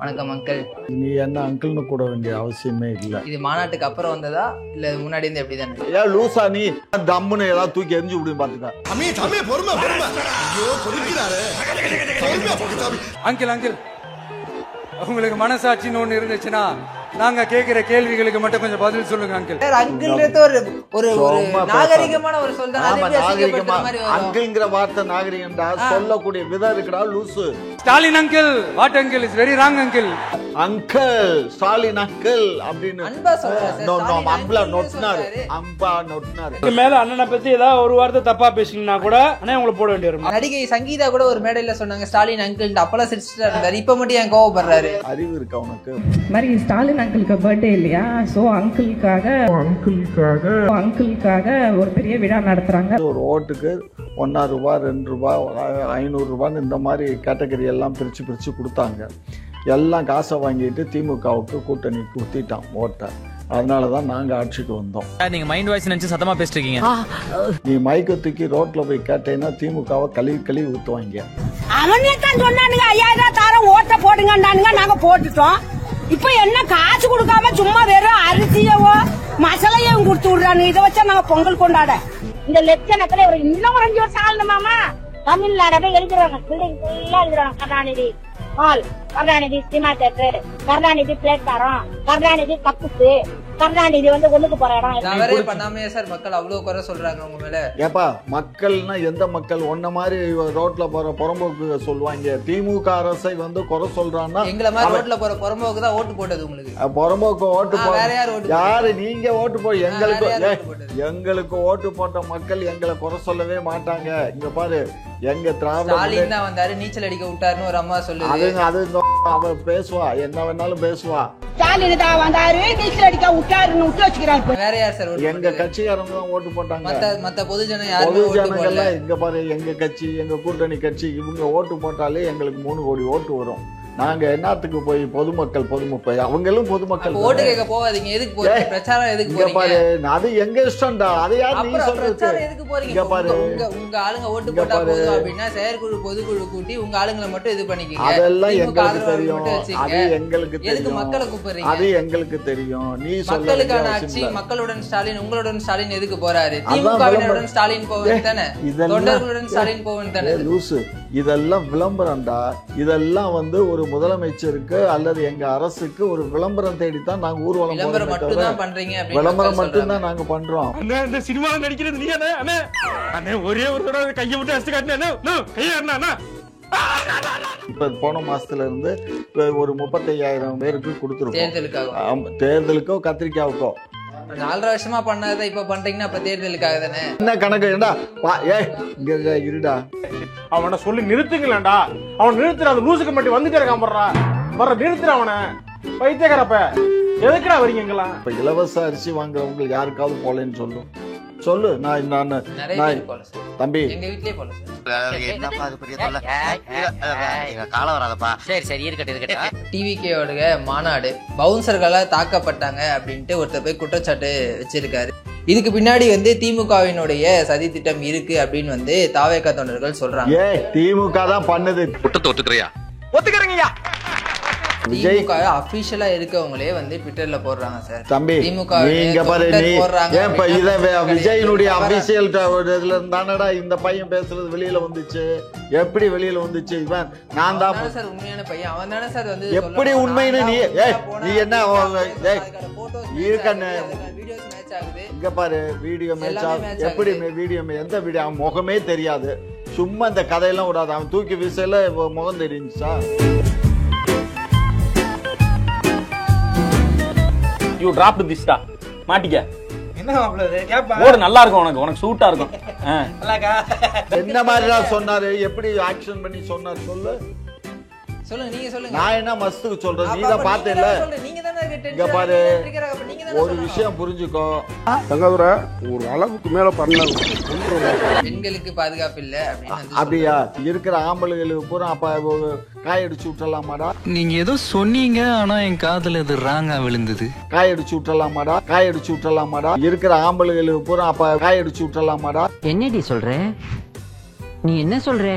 வணக்கம் அங்கிள். நீ என்ன அங்கிள்னு கூட வேண்டிய அவசியமே இல்லை. இது மாநாட்டுக்கு அப்புறம் வந்ததா இல்ல முன்னாடி இருந்து எப்படி தானே? ஏன் லூசா நீ தம்முன்னு ஏதாவது தூக்கி எரிஞ்சு விடுன்னு பாத்துக்க. அங்கிள் அங்கிள் உங்களுக்கு மனசாட்சின்னு ஒண்ணு இருந்துச்சுன்னா நாங்க கேக்குற கேள்விகளுக்கு மட்டும் கொஞ்சம் பதில் சொல்லுங்க அங்கிள். அங்கிள்ன்றது ஒரு நாகரிகமான ஒரு சொல் தான். ஆமா, நாகரிகமா அங்கிள்ங்கிற வார்த்தை நாகரிகம்டா. சொல்லக்கூடிய விதம் இருக்குடா லூசு. Stalin uncle what uncle is very wrong uncle. Uncle Stalin uncle அப்படின்னு அன்பா சொல்றாரு. அன்பா நொட்டினாரு. அன்பா நொட்டினாரு. இதுக்கு மேல அண்ணனை பத்தி ஏதாவது ஒரு வார்த்தை தப்பா பேசினா கூட அண்ணே உங்களை போட வேண்டிய வரும். நடிகை சங்கீதா கூட ஒரு மேடையில சொன்னாங்க ஸ்டாலின் அங்கிள். அப்பெல்லாம் சிரிச்சுட்டு இருந்தாரு. இப்ப மட்டும் ஏன் கோவப்படுறாரு? அறிவு இருக்கா உனக்கு? மாதிரி ஸ்டாலின் அங்கிளுக்கு பர்த்டே இல்லையா? சோ அங்கிளுக்காக ஒரு பெரிய விழா நடத்துறாங்க. ஒரு ஓட்டுக்கு ₹1 ₹2 ₹500 இந்த மாதிரி கேட்டகரி எல்லாம் பிரிச்சு கொடுத்தாங்க. எல்லாம் காசை வாங்கிட்டு திமுகவுக்கு கூட்டணி குத்திட்டான் ஓட்டை. அதனாலதான் நாங்க ஆட்சிக்கு வந்தோம். நீங்க மைண்ட் வாய்ஸ் நினைச்சு சத்தமா பேசிட்டு இருக்கீங்க. நீ மைக்க தூக்கி ரோட்ல போய் கேட்டேன்னா திமுகவை கழுவி ஊத்துவாங்க. அவனே தான் சொன்னானுங்க 5000 தாரம் ஓட்ட போடுங்கன்னானுங்க. நாங்க போட்டுட்டோம். இப்ப என்ன காசு கொடுக்காம சும்மா வெறும் அரிசியவோ மசாலையும் கொடுத்து விடுறாங்க. இதை வச்சா நாங்க பொங்கல் கொண்டாட இந்த லட்சணத்துல ஒரு இன்னும் ஒரு 5 வருஷம் ஆகணுமாமா. தமிழ்நாடு எழுதுறாங்க பில்டிங் ஃபுல்லா எழுதுறாங்க. Karunanidhi hall, Karunanidhi cinema theatre, Karunanidhi platform, Karunanidhi கப்புக்கு, கருணாநிதி ஒண்ணுக்கு போற இடம். பண்ணாமே சார் மக்கள் அவ்வளவு குறை சொல்றாங்க உங்க மேல. ஏப்பா மக்கள்னா எந்த மக்கள்? ஒன்ன மாதிரி ரோட்ல போற புறம்போக்கு சொல்லுவாங்க. திமுக அரசை குறை சொல்றான்னா எங்களை மாதிரி ரோட்ல போற புறம்போக்கு தான் ஓட்டு போட்டது உங்களுக்கு. புறம்போக்கு ஓட்டு யாரு? நீங்க ஓட்டு போய் எங்களுக்கு ஓட்டு போட்ட மக்கள் எங்களை குறை சொல்லவே மாட்டாங்க. இங்க பாரு, எங்க திராவிட தான் வந்தாரு நீச்சல் அடிக்க விட்டாருன்னு ஒரு அம்மா சொல்லுது. அது அவ பேசுவா, என்ன வேணாலும் பேசுவா. ஸ்டாலின் தான் வந்தாரு நீச்சல் அடிக்க விட்டாருன்னு விட்டு வச்சுக்கிறாரு. வேற யார் சார்? எங்க கட்சிக்காரங்க தான் ஓட்டு போட்டாங்க. மத்த பொதுஜனம் யாருமே ஓட்டு போடல. இங்க பாரு, எங்க கட்சி, எங்க கூட்டணி கட்சி இவங்க ஓட்டு போட்டாலே எங்களுக்கு 3 கோடி ஓட்டு வரும். நாங்க என்னத்துக்கு போய் பொதுமக்கள் அவங்களும் பொதுமக்கள் ஓட்டு கேட்க போவாதீங்க. எதுக்கு போறீங்க? பிரச்சாரம் எதுக்கு போறீங்க? அது எங்க இஷ்டம்டா. அது யார் நீ சொல்றது? எதுக்கு போறீங்க? உங்க ஆளுங்க ஓட்டு போட்டா போதும் அப்படின்னா செயற்குழு பொதுக்குழு கூட்டி உங்க ஆளுங்களை மட்டும் இது பண்ணிக்கீங்க. அதெல்லாம் எங்களுக்கு தெரியும். அது எங்களுக்கு தெரியும். எதுக்கு மக்களை கூப்பிடுறீங்க? அது எங்களுக்கு தெரியும். நீ மக்களுக்கான ஆட்சி, மக்களுடன் ஸ்டாலின், உங்களுடன் ஸ்டாலின் எதுக்கு போறாரு? திமுகவினருடன் ஸ்டாலின் போவன் தானே, தொண்டர்களுடன் ஸ்டாலின் போவன் தானே. லூசு, இதெல்லாம் விளம்பரம்டா. இதெல்லாம் ஒரு முதலமைச்சருக்கு அல்லது எங்க அரசுக்கு ஒரு விளம்பரம் தேடித்தான் நாங்க ஊர்வலம் விளம்பரம் மட்டும் தான் பண்றீங்க. விளம்பரம் மட்டும் தான் நாங்க பண்றோம். இந்த சினிமால நடிக்கிறது நீ அண்ணே ஒரே ஒரு தடவை கையை விட்டு அடிச்சு காட்டினா இப்ப போன மாசத்துல இருந்து ஒரு 35,000 பேருக்கு கொடுத்துருக்கோம். தேர்தலுக்கோ கத்திரிக்காவுக்கோ 4 வருஷமா பண்ணாத இப்ப பண்றீங்கன்னா அப்ப தேர்தலுக்காக தானே. என்ன கணக்கு? ஏண்டா இங்க இருடா, அவனை சொல்லி நிறுத்துங்களேன்டா. அவன் நிறுத்துற அந்த லூசுக்கு மட்டும் வந்துட்டே இருக்கான். வர்ற நிறுத்துற அவனை. பைத்தியக்காரப்ப எதுக்குடா வரீங்க எங்கெல்லாம்? இப்ப இலவச அரிசி வாங்குறவங்க யாருக்காவது போலன்னு சொல்லு. நான் தம்பி எங்க வீட்லயே போல டிவிகேயோட மாநாடு பவுன்சர்களால தாக்கப்பட்டாங்க அப்படின்ட்டு ஒருத்தர் போய் குற்றச்சாட்டு வச்சிருக்காரு. இதுக்கு பின்னாடி திமுகவினுடைய சதி திட்டம் இருக்கு அப்படின்னு தாவேகா தொண்டர்கள் சொல்றாங்க. திமுக தான் பண்ணுது. ஒத்துக்கிறீங்க? திமுக அபிஷியலா இருக்கவங்களே ட்விட்டர்ல போடுறாங்க சார். தம்பி நீங்க பாரு, விஜயனுடைய அபிஷியல் இதுல இருந்தானடா இந்த பையன் பேசுறது வெளியில வந்துச்சு. எப்படி வெளியில வந்துச்சு? இவன் நான் தான் சார் உண்மையான பையன். அவன் தானே சார் எப்படி உண்மைன்னு நீ என்ன இருக்கன்னு இங்க பாரு. வீடியோ மேட்ச் எப்படி? வீடியோ எந்த வீடியோ? அவன் முகமே தெரியாது. சும்மா இந்த கதையெல்லாம் விடாது. அவன் தூக்கி வீசல முகம் தெரிஞ்சுச்சா? You dropped this டா. மாட்டிக்க. என்ன மாப்ள கேப்பா? ஓடு நல்லா இருக்கும் உனக்கு சூட்டா இருக்கும். என்ன மாதிரிடா சொன்னாரு? எப்படி ஆக்ஷன் பண்ணி சொன்னாரு சொல்லு. சொல்லுங்க, நீங்க சொல்லுங்க. நான் என்ன மஸ்துக்கு சொல்றேன்? நீ தான் பார்த்தேல்ல. இங்க பாரு, ஒரு விஷயம் புரிஞ்சுக்கோ. தங்கதுரை ஒரு அளவுக்கு மேல பண்ணாங்க. பெண்களுக்கு பாதுகாப்பு இல்ல அப்படியா? இருக்கிற ஆம்பளைகளுக்கு பூரா அப்ப காயடிச்சு விட்டுலாமாடா? நீங்க ஏதோ சொன்னீங்க, ஆனா என் காதுல இது ராங்கா விழுந்தது. காயடிச்சு விட்டுலாமாடா? இருக்கிற ஆம்பளைகளுக்கு பூரா அப்ப காயடிச்சு விட்டுலாமாடா? என்னடி சொல்ற? நீ என்ன சொல்ற?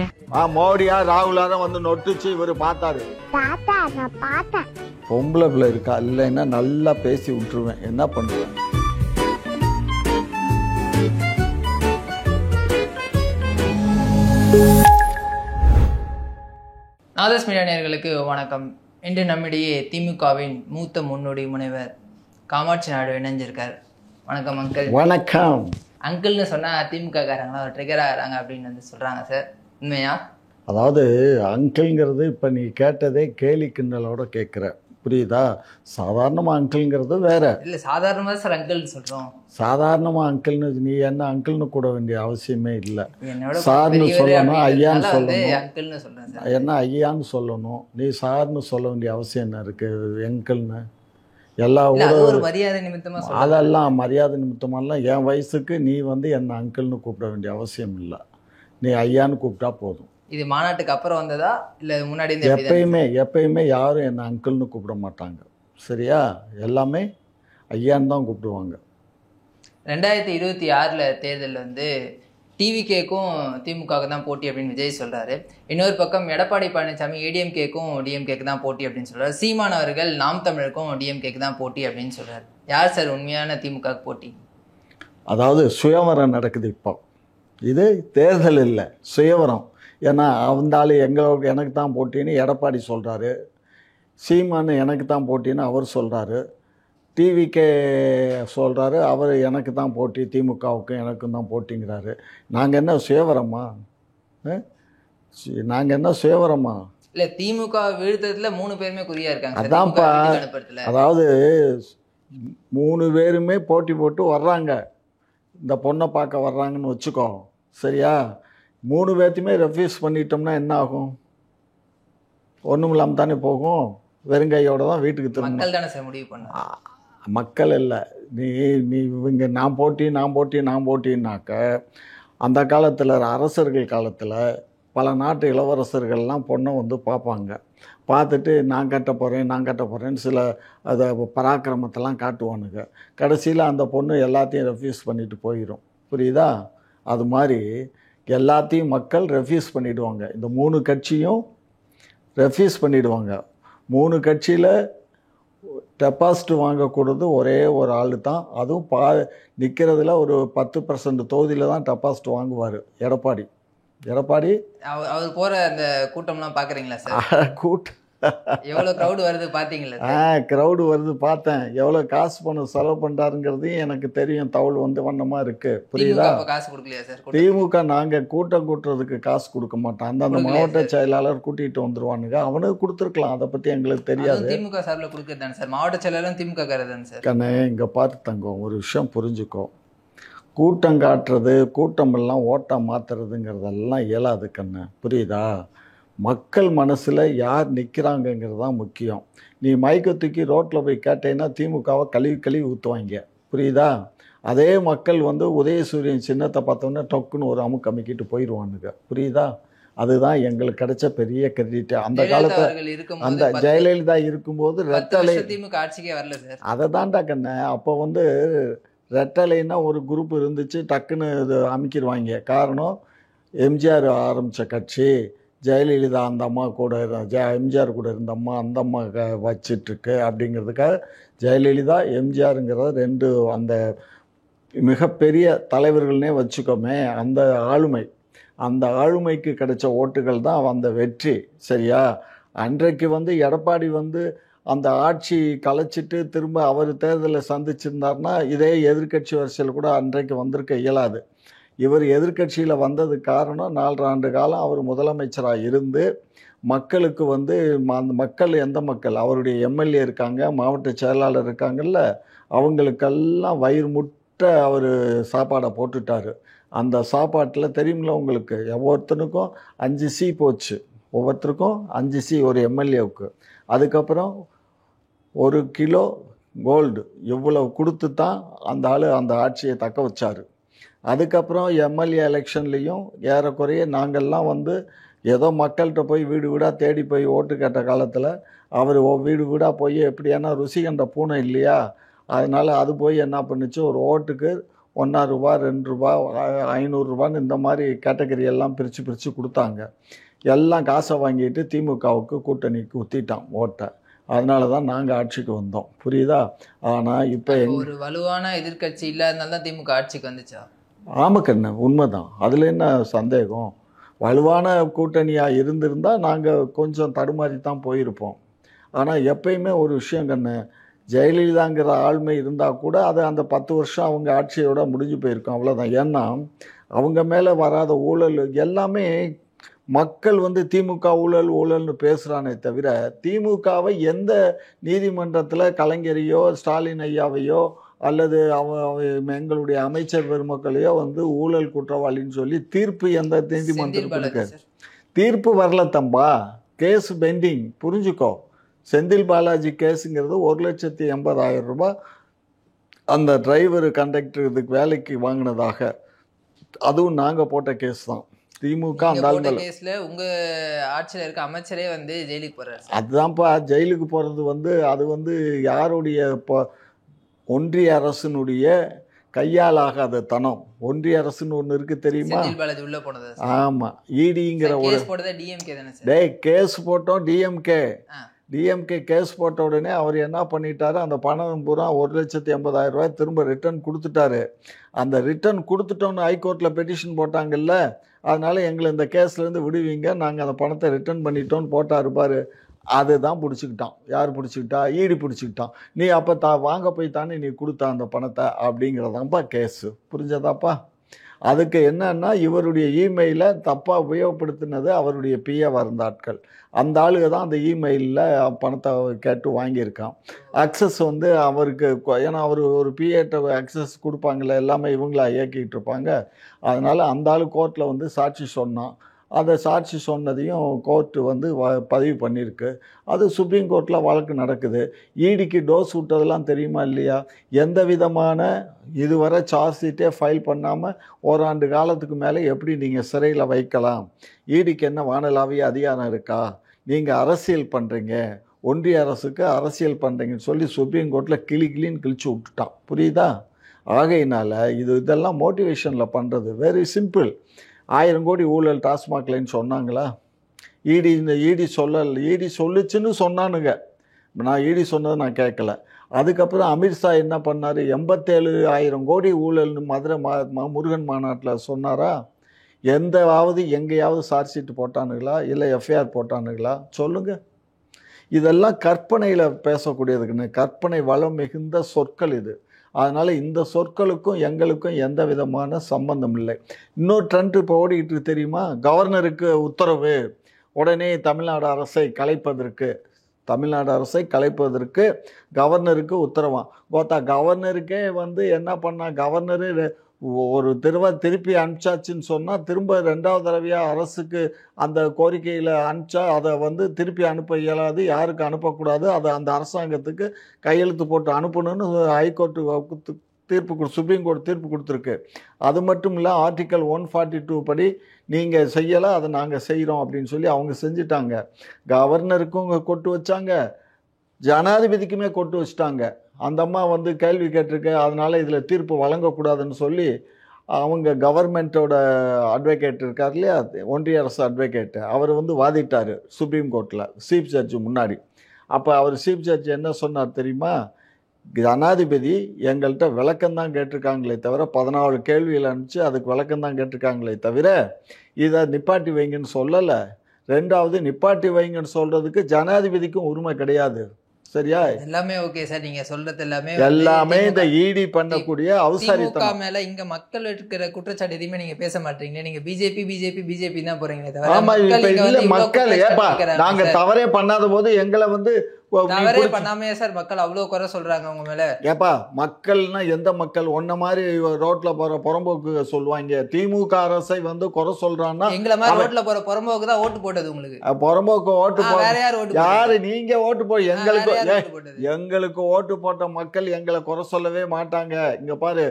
மோடியா ராகுலாரும் வந்து நொட்டுச்சு, இவர் பார்த்தாரு. தாத்தா நான் பார்த்தேன். பொம்பளை பிள்ளை இருக்கா, இல்லைன்னா நல்லா பேசி விட்டுருவேன். என்ன பண்ணுவேன்? நாதஸ் மீடியா நேயர்களுக்கு வணக்கம். இன்று நம்மிடையே திமுகவின் மூத்த முன்னோடி முனைவர் காமாட்சி நாயுடு இணைஞ்சிருக்கார். வணக்கம் அங்கிள். வணக்கம். அங்கிள்னு சொன்னால் திமுக காரங்களா ட்ரிகர் ஆகிறாங்க அப்படின்னு வந்து சொல்கிறாங்க சார், உண்மையா? அதாவது அங்கிள்ங்கிறது இப்போ நீ கேட்டதே கேலி கிண்டலோட கேட்குற, புரியுதா? சாதாரணமாக அங்கிள்ங்கிறது வேற. இல்லை, சாதாரணமாக சார் அங்கிள் சொல்கிறோம். சாதாரணமாக அங்கிள்னு நீ என்ன அங்கிள்னு கூட வேண்டிய அவசியமே இல்லை. என்னோட சார்னு சொல்லணும், ஐயான்னு சொல்லணும். அங்கிள்னு சொல்கிறேன் சார். என்ன ஐயான்னு சொல்லணும், நீ சார்னு சொல்ல வேண்டிய அவசியம் என்ன இருக்குது? எங்கிள்னு எல்லா ஒரு மரியாதை நிமித்தமாக, அதெல்லாம் மரியாதை நிமித்தமெல்லாம் என் வயசுக்கு நீ வந்து என்ன அங்கிள்னு கூப்பிட வேண்டிய அவசியம் இல்லை. நீ ஐயான்னு கூப்பிட்டா போதும். இது மாநாட்டுக்கு அப்புறம் வந்ததா இல்லை முன்னாடி? எப்பயுமே யாரும் என்னை அங்கிள்னு கூப்பிட மாட்டாங்க, சரியா? எல்லாமே ஐயான்னு தான் கூப்பிடுவாங்க. 2026 தேர்தலில் வந்து டிவிகேக்கும் திமுகவுக்கு தான் போட்டி அப்படின்னு விஜய் சொல்கிறாரு. இன்னொரு பக்கம் எடப்பாடி பழனிசாமி ஏடிஎம்கேக்கும் டிஎம்கேக்கு தான் போட்டி அப்படின்னு சொல்கிறார். சீமான் அவர்கள் நாம் தமிழருக்கும் டிஎம்கேக்கு தான் போட்டி அப்படின்னு சொல்கிறார். யார் சார் உண்மையான திமுக போட்டி? அதாவது சுயவரம் நடக்குது இப்போ. இது தேர்தல் இல்லை, சுயவரம். ஏன்னா அவந்தாலும் எனக்கு தான் போட்டின்னு எடப்பாடி சொல்கிறாரு, சீமான் எனக்கு தான் போட்டின்னு அவர் சொல்கிறாரு, டிவிகே சொல்கிறாரு அவர் எனக்கு தான் போட்டி, திமுகவுக்கும் எனக்கும் தான் போட்டிங்கிறாரு. நாங்கள் என்ன சுயவரமா? நாங்கள் என்ன சுயவரமா? இல்லை, திமுக வீழ்த்ததுல 3 பேருமே குறியா இருக்காங்க. அதான்ப்பா, அதாவது 3 பேருமே போட்டி போட்டு வர்றாங்க. இந்த பொண்ணை பார்க்க வர்றாங்கன்னு வச்சுக்கோ, சரியா? 3 பேர்த்தையுமே ரெஃப்யூஸ் பண்ணிட்டோம்னா என்ன ஆகும்? ஒன்றும் இல்லாமல் தானே போகும். வெறுங்கையோட தான் வீட்டுக்கு திரும்ப. மக்கள் தானே சார் முடிவு பண்ண. மக்கள் இல்லை, நீ இவங்க நான் போட்டின்னாக்க அந்த காலத்தில் அரசர்கள் காலத்தில் பல நாட்டு இளவரசர்கள்லாம் பொண்ணை வந்து பார்ப்பாங்க. பார்த்துட்டு நான் கட்ட போகிறேன்னு சில அதை பராக்கிரமத்தெல்லாம் காட்டுவானுங்க. கடைசியில் அந்த பொண்ணு எல்லாத்தையும் ரெஃப்யூஸ் பண்ணிட்டு போயிடும், புரியுதா? அது மாதிரி எல்லாத்தையும் மக்கள் ரெஃப்யூஸ் பண்ணிவிடுவாங்க. இந்த 3 கட்சியும் ரெஃப்யூஸ் பண்ணிவிடுவாங்க. 3 கட்சியில் டெபாசிட் வாங்கக்கூடாது ஒரே ஒரு ஆள் தான். அதுவும் நிற்கிறதுல ஒரு 10% தொகுதியில் தான் டெபாசிட் வாங்குவார் எடப்பாடி. அவர் போகிற அந்த கூட்டம்லாம் பார்க்குறீங்களா சார்? எவ்வளோ க்ரௌடு வருது பார்த்தீங்களா? க்ரௌடு வருது பார்த்தேன். எவ்வளோ காசு பணம் செலவு பண்ணுறாருங்கிறதையும் எனக்கு தெரியும். தகவல் வந்து வண்ணமாக இருக்குது, புரியுதா? காசு கொடுக்கலையா சார்? திமுக நாங்கள் கூட்டம் கூட்டுறதுக்கு காசு கொடுக்க மாட்டோம். அந்தந்த மாவட்ட செயலாளர் கூட்டிகிட்டு வந்துருவானுங்க. அவனுக்கு கொடுத்துருக்கலாம், அதை பற்றி எங்களுக்கு தெரியாது. திமுக சார்பில் கொடுக்குறது தானே சார்? மாவட்ட செயலாளரும் திமுக தானே சார்? கண்ணே, இங்கே பார்த்து தங்கம், ஒரு விஷயம் புரிஞ்சுக்கோ. கூட்டம் காட்டுறது, கூட்டமெல்லாம் ஓட்டம் மாற்றுறதுங்கிறதெல்லாம் இயலாது கண்ணு, புரியுதா? மக்கள் மனசில் யார் நிற்கிறாங்கங்கிறது தான் முக்கியம். நீ மைக்கை தூக்கி ரோட்டில் போய் கேட்டேன்னா திமுகவை கழுவி ஊற்றுவாங்க, புரியுதா? அதே மக்கள் வந்து உதயசூரியன் சின்னத்தை பார்த்தோன்னே டொக்குன்னு ஒரு அமுக்கு அமுக்கிட்டு போயிடுவானுங்க, புரியுதா? அதுதான் எங்களுக்கு கிடைச்ச பெரிய கிரெடிட். அந்த காலத்தில் அந்த ஜெயலலிதா இருக்கும்போது ரெட்டலை திமுக ஆட்சிக்கே வரல சார். அதை தான்டா கண்ண. அப்போ வந்து ரெட்டலைன்னா ஒரு குரூப் இருந்துச்சு, டக்குன்னு இது அமைக்கிடுவாங்க. காரணம், எம்ஜிஆர் ஆரம்பித்த கட்சி, ஜெயலலிதா அந்த அம்மா கூட எம்ஜிஆர் கூட இருந்த அம்மா அந்த அம்மா வச்சிட்ருக்கு அப்படிங்கிறதுக்காக ஜெயலலிதா எம்ஜிஆருங்கிறத 2 அந்த மிகப்பெரிய தலைவர்கள்னே வச்சுக்கோமே. அந்த ஆளுமைக்கு கிடைச்ச ஓட்டுகள் தான் அந்த வெற்றி, சரியா? அன்றைக்கு வந்து எடப்பாடி வந்து அந்த ஆட்சி கலைச்சிட்டு திரும்ப அவர் தேர்தலை சந்திச்சிருந்தார்னா இதே எதிர்கட்சி வரிசையில் கூட அன்றைக்கு வந்திருக்க இயலாது. இவர் எதிர்கட்சியில் வந்ததுக்கு காரணம் 4 ஆண்டு காலம் அவர் முதலமைச்சராக இருந்து மக்களுக்கு வந்து அந்த மக்கள் எந்த மக்கள், அவருடைய எம்எல்ஏ இருக்காங்க, மாவட்ட செயலாளர் இருக்காங்கல்ல, அவங்களுக்கெல்லாம் வயிறு முட்டை அவர் சாப்பாடை போட்டுட்டார். அந்த சாப்பாட்டில் தெரியுமில்ல உங்களுக்கு, ஒவ்வொருத்தனுக்கும் 5 சி போச்சு, ஒவ்வொருத்தருக்கும் 5 சி ஒரு எம்எல்ஏவுக்கு. அதுக்கப்புறம் 1 கிலோ கோல்டு இவ்வளவு கொடுத்து தான் அந்த ஆள் அந்த ஆட்சியை தக்க வச்சார். அதுக்கப்புறம் எம்எல்ஏ எலெக்ஷன்லேயும் ஏறக்குறைய நாங்கள்லாம் வந்து ஏதோ மக்கள்கிட்ட போய் வீடு வீடாக தேடி போய் ஓட்டு கேட்ட காலத்தில் அவர் வீடு வீடாக போய் எப்படியானா ருசி கண்ட பூனை இல்லையா, அதனால் அது போய் என்ன பண்ணுச்சு, ஒரு ஓட்டுக்கு 1 ரூபா 2 ரூபா 500 ரூபான்னு இந்த மாதிரி கேட்டகரி எல்லாம் பிரித்து கொடுத்தாங்க. எல்லாம் காசை வாங்கிட்டு திமுகவுக்கு கூட்டணிக்கு ஊற்றிட்டான் ஓட்டை. அதனால தான் நாங்கள் ஆட்சிக்கு வந்தோம். புரியுதா? ஆனால் இப்போ ஒரு வலுவான எதிர்க்கட்சி இல்லாதனால தான் திமுக ஆட்சிக்கு வந்துச்சா? ஆமாக்கண்ணு, உண்மைதான். அதில் என்ன சந்தேகம்? வலுவான கூட்டணியாக இருந்திருந்தால் நாங்கள் கொஞ்சம் தடுமாறி தான் போயிருப்போம். ஆனால் எப்பயுமே ஒரு விஷயம் கண்ணு, ஜெயலலிதாங்கிற ஆளுமை இருந்தால் கூட அது அந்த 10 வருஷம் அவங்க ஆட்சியோட முடிஞ்சு போயிருக்கும், அவ்வளோதான். ஏன்னா அவங்க மேலே வராத ஊழல் எல்லாமே மக்கள் திமுக ஊழல்னு பேசுகிறானே தவிர திமுகவை எந்த நீதிமன்றத்தில் கலைஞரையோ ஸ்டாலின் ஐயாவையோ அல்லது எங்களுடைய அமைச்சர் பெருமக்களையோ ஊழல் குற்றவாளின்னு சொல்லி தீர்ப்பு எந்த நீதிமன்றத்துக்கு தீர்ப்பு வரல தம்பா. Case bending. புரிஞ்சுக்கோ, செந்தில் பாலாஜி கேஸுங்கிறது 1,80,000 ரூபாய் அந்த டிரைவர் கண்டக்டர் இதுக்கு வேலைக்கு வாங்கினதாக, அதுவும் நாங்கள் போட்ட கேஸ் தான். திமுக அந்த கேஸ்ல உங்க ஆட்சியில் இருக்க அமைச்சரே ஜெயிலுக்கு போறாரு. அதுதான்ப்பா ஜெயிலுக்கு போறது அது யாருடைய ஒன்றிய அரசினுடைய கையால் ஆகாத தனம். ஒன்றிய அரசுன்னு ஒன்று இருக்கு தெரியுமா? உள்ள போனது. ஆமா, இடிங்கிற ஒரு கேஸ் போட்டோம். டிஎம்கே கேஸ் போட்ட உடனே அவர் என்ன பண்ணிட்டாரு, அந்த பணம் பூரா 1,80,000 ரூபாய் திரும்ப ரிட்டர்ன் கொடுத்துட்டாரு. அந்த ரிட்டர்ன் கொடுத்துட்டோன்னு ஹைகோர்ட்டில் பெட்டிஷன் போட்டாங்கல்ல, அதனால எங்களை இந்த கேஸ்லேருந்து விடுவீங்க, நாங்கள் அந்த பணத்தை ரிட்டர்ன் பண்ணிட்டோன்னு போட்டாரு பாரு. அதுதான் பிடிச்சிக்கிட்டான். யார் பிடிச்சிக்கிட்டா? ஈடி பிடிச்சிக்கிட்டான். நீ அப்போ வாங்க போய் தானே நீ கொடுத்த அந்த பணத்தை அப்படிங்கிறதாப்பா கேஸு. புரிஞ்சதாப்பா? அதுக்கு என்னன்னா, இவருடைய இமெயிலை தப்பாக உபயோகப்படுத்தினது அவருடைய பிஏவாக இருந்த ஆட்கள். அந்த ஆளுக தான் அந்த இமெயிலில் பணத்தை கேட்டு வாங்கியிருக்கான். அக்சஸ் அவருக்கு, ஏன்னா அவர் ஒரு பிஏட்ட அக்சஸ் கொடுப்பாங்கள்ல, எல்லாமே இவங்களா இயக்கிட்டு இருப்பாங்க. அதனால் அந்த ஆள் கோர்ட்டில் சாட்சி சொன்னான். அதை சாட்சி சொன்னதையும் கோர்ட்டு பதிவு பண்ணியிருக்கு. அது சுப்ரீம் கோர்ட்டில் வழக்கு நடக்குது. ஈடிக்கு டோஸ் விட்டதெல்லாம் தெரியுமா இல்லையா? எந்த விதமான இதுவரை சார்ஜ் ஷீட்டே ஃபைல் பண்ணாமல் ஓராண்டு காலத்துக்கு மேலே எப்படி நீங்கள் சிறையில் வைக்கலாம்? ஈடிக்கு என்ன வானளாவிய அதிகாரம் இருக்கா? நீங்கள் அரசியல் பண்ணுறீங்க, ஒன்றிய அரசுக்கு அரசியல் பண்ணுறீங்கன்னு சொல்லி சுப்ரீம் கோர்ட்டில் கிளின்னு கிழிச்சு விட்டுட்டான். புரியுதா? ஆகையினால இதெல்லாம் மோட்டிவேஷனில் பண்ணுறது. Very simple. 1000 கோடி ஊழல் டாஸ்மாக்லன்னு சொன்னாங்களா? ஈடி சொல்லுச்சுன்னு சொன்னானுங்க. நான் ஈடி சொன்னதை நான் கேட்கல. அதுக்கப்புறம் அமித்ஷா என்ன பண்ணார்? 87,000 கோடி ஊழல்னு மதுரை முருகன் மாநாட்டில் சொன்னாரா? எங்கேயாவது சார்ஜ் ஷீட் போட்டானுங்களா? இல்லை எஃப்ஐஆர் போட்டானுங்களா? சொல்லுங்கள். இதெல்லாம் கற்பனையில் பேசக்கூடியதுக்குன்னு, கற்பனை வளம் மிகுந்த சொற்கள் இது. அதனால் இந்த சொற்களுக்கும் எங்களுக்கும் எந்த விதமான சம்பந்தம் இல்லை. இன்னொரு ட்ரெண்ட் இப்போ ஓடிக்கிட்டு தெரியுமா? கவர்னருக்கு உத்தரவு, உடனே தமிழ்நாடு அரசை கலைப்பதற்கு கவர்னருக்கு உத்தரவான். கோத்தா கவர்னருக்கே என்ன பண்ணா, கவர்னரு ஒரு திருப்பி அனுப்பிச்சாச்சுன்னு சொன்னால் திரும்ப 2வது தடவையாக அரசுக்கு அந்த கோரிக்கையில் அனுப்பிச்சா அதை திருப்பி அனுப்ப இயலாது, யாருக்கு அனுப்பக்கூடாது, அதை அந்த அரசாங்கத்துக்கு கையெழுத்து போட்டு அனுப்பணும்னு ஹைகோர்ட்டு சுப்ரீம் கோர்ட் தீர்ப்பு கொடுத்துருக்கு. அது மட்டும் இல்லை, ஆர்டிக்கல் 142 படி நீங்கள் செய்யலை, அதை நாங்கள் செய்கிறோம் அப்படின்னு சொல்லி அவங்க செஞ்சிட்டாங்க. கவர்னருக்கும் கொட்டு வச்சாங்க, ஜனாதிபதிக்குமே கொட்டு வச்சுட்டாங்க. அந்த அம்மா கேள்வி கேட்டிருக்கு, அதனால் இதில் தீர்ப்பு வழங்கக்கூடாதுன்னு சொல்லி அவங்க கவர்மெண்ட்டோட அட்வொகேட் இருக்கார் இல்லையா, ஒன்றிய அரசு அட்வொகேட்டு, அவர் வாதிட்டார் சுப்ரீம் கோர்ட்டில் சீஃப் ஜட்ஜு முன்னாடி. அப்போ அவர் சீஃப் ஜட்ஜ் என்ன சொன்னார் தெரியுமா? ஜனாதிபதி எங்கள்கிட்ட விளக்கம்தான் கேட்டிருக்காங்களே தவிர, 14 கேள்விகள் அனுப்பிச்சு அதுக்கு விளக்கம்தான் கேட்டிருக்காங்களே தவிர இதை நிப்பாட்டி வைங்கன்னு சொல்லலை. 2வது, நிப்பாட்டி வைங்கன்னு சொல்கிறதுக்கு ஜனாதிபதிக்கும் உரிமை கிடையாது. சரியா? எல்லாமே ஓகே சார், நீங்க சொல்றது எல்லாமே இந்த ஈடி பண்ணக்கூடிய அவசரத்தனம் மேல. இங்க மக்கள் இருக்கிற குற்றச்சாட்டு எதுவுமே நீங்க பேச மாட்டீங்க. நீங்க பிஜேபி தான் போறீங்க. ஆமா, இப்ப இல்ல மக்கள் ஏப்பா நாங்க தவறே பண்ணாத போது எங்களை தவறே பண்ணாமே சார் மக்கள் அவ்வளவு குறை சொல்றாங்க உங்க மேல. ஏப்பா மக்கள்னா எந்த மக்கள்? ஒன்ன மாதிரி ரோட்ல போற புறம்போக்கு சொல்லுவாங்க. திமுக அரசை குறை சொல்றான்னா எங்களை மாதிரி ரோட்ல போற புறம்போக்கு தான் ஓட்டு போட்டது உங்களுக்கு. புறம்போக்கு ஓட்டு யாரு? நீங்க ஓட்டு போய் எங்களுக்கு ஓட்டு போட்ட மக்கள் எங்களை குறை சொல்லவே மாட்டாங்க. இங்க பாரு,